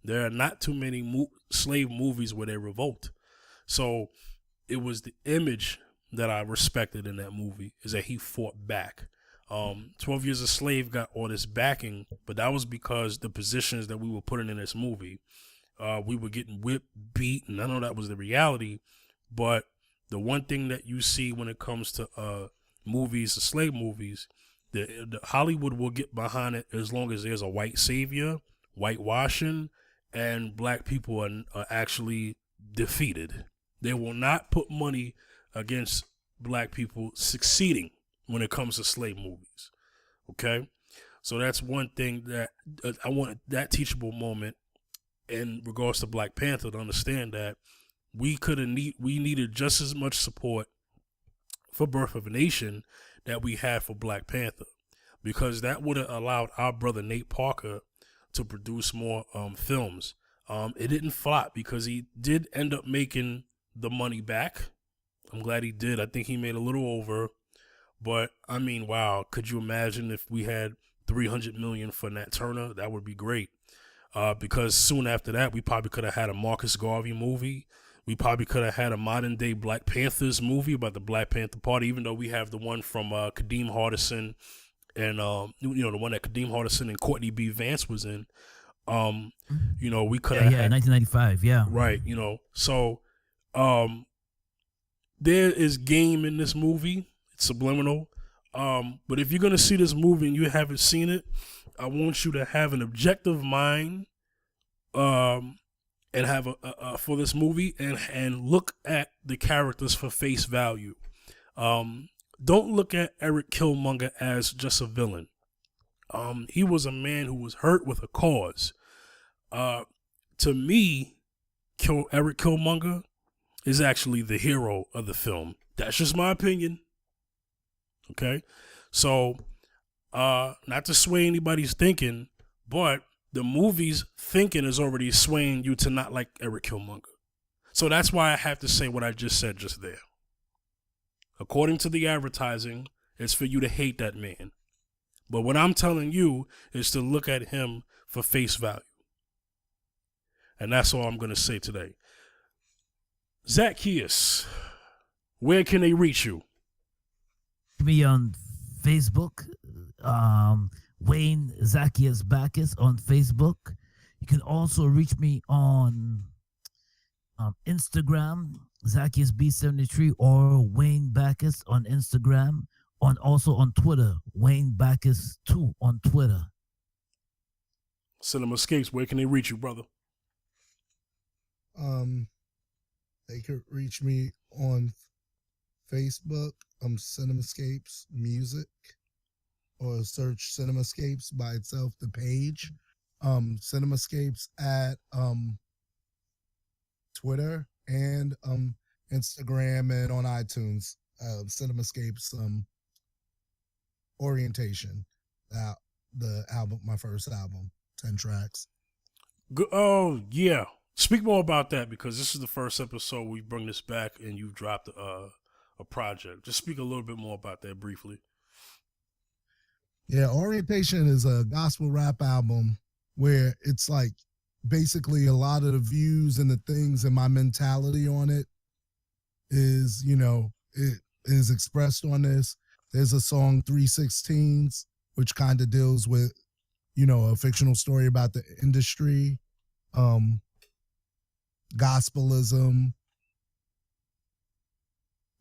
There are not too many slave movies where they revolt. So it was the image that I respected in that movie, is that he fought back. 12 Years a Slave got all this backing, but that was because the positions that we were putting in this movie, we were getting whipped, beat, and I know that was the reality, but the one thing that you see when it comes to movies, the slave movies, the Hollywood will get behind it as long as there's a white savior, whitewashing, and black people are actually defeated. They will not put money against black people succeeding when it comes to slave movies. Okay? So that's one thing that I want that teachable moment in regards to Black Panther, to understand that we needed just as much support for Birth of a Nation that we had for Black Panther, because that would have allowed our brother Nate Parker to produce more films. It didn't flop because he did end up making the money back. I'm glad he did. I think he made a little over, but I mean, wow, could you imagine if we had $300 million for Nat Turner? That would be great. Because soon after that, we probably could have had a Marcus Garvey movie. We probably could have had a modern day Black Panthers movie about the Black Panther Party, even though we have the one from Kadeem Hardison and, the one that Kadeem Hardison and Courtney B. Vance was in. We could have had 1995, yeah. Right, So there is game in this movie. It's subliminal. But if you're going to see this movie and you haven't seen it, I want you to have an objective mind and have for this movie and look at the characters for face value. Don't look at Erik Killmonger as just a villain. He was a man who was hurt with a cause. To me, Erik Killmonger is actually the hero of the film. That's just my opinion. Okay? So, not to sway anybody's thinking, but the movie's thinking is already swaying you to not like Erik Killmonger. So that's why I have to say what I just said just there. According to the advertising, it's for you to hate that man. But what I'm telling you is to look at him for face value. And that's all I'm going to say today. Zaccheus, where can they reach you? Me on Facebook, Wayne Zaccheus Bacchus on Facebook. You can also reach me on Instagram, Zaccheus B73, or Wayne Bacchus on Instagram, also on Twitter, Wayne Bacchus 2 on Twitter. Cinemascapes, where can they reach you, brother? They could reach me on Facebook, Cinemascapes Music, or search Cinemascapes by itself, the page. Cinemascapes at Twitter and Instagram and on iTunes. Cinemascapes Orientation. The album, my first album, 10 tracks. Oh yeah. Speak more about that, because this is the first episode we bring this back and you've dropped a project. Just speak a little bit more about that briefly. Yeah, Orientation is a gospel rap album where it's like basically a lot of the views and the things and my mentality on it is, it is expressed on this. There's a song 316s, which kind of deals with, a fictional story about the industry. Gospelism,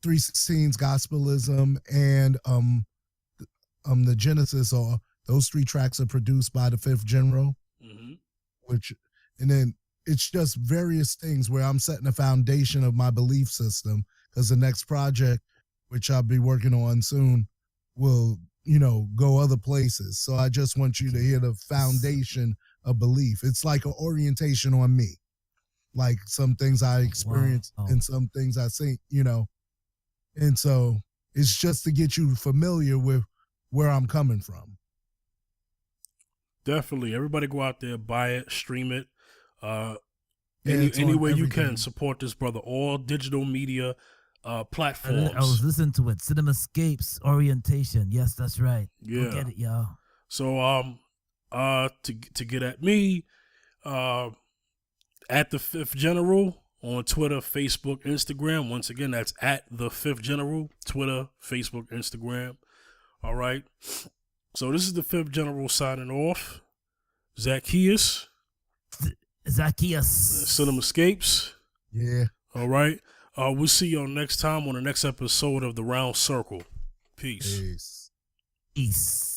316's Gospelism, and the Genesis, or those 3 tracks are produced by the Fifth General, and then it's just various things where I'm setting a foundation of my belief system, because the next project, which I'll be working on soon, will, go other places. So I just want you to hear the foundation of belief. It's like an orientation on me. Like some things I experienced and some things I see, and so it's just to get you familiar with where I'm coming from. Definitely. Everybody go out there, buy it, stream it. Any way you can, support this brother. All digital media platforms. I was listening to it. Cinemascapes Orientation. Yes, that's right. Yeah. Get it, y'all. So to get at me, at the Fifth General on Twitter, Facebook, Instagram. Once again, that's at the Fifth General, Twitter, Facebook, Instagram. All right. So this is the Fifth General signing off. Zaccheus. Cinemascapes. Yeah. All right. We'll see y'all next time on the next episode of The Round Circle. Peace. Peace. Peace.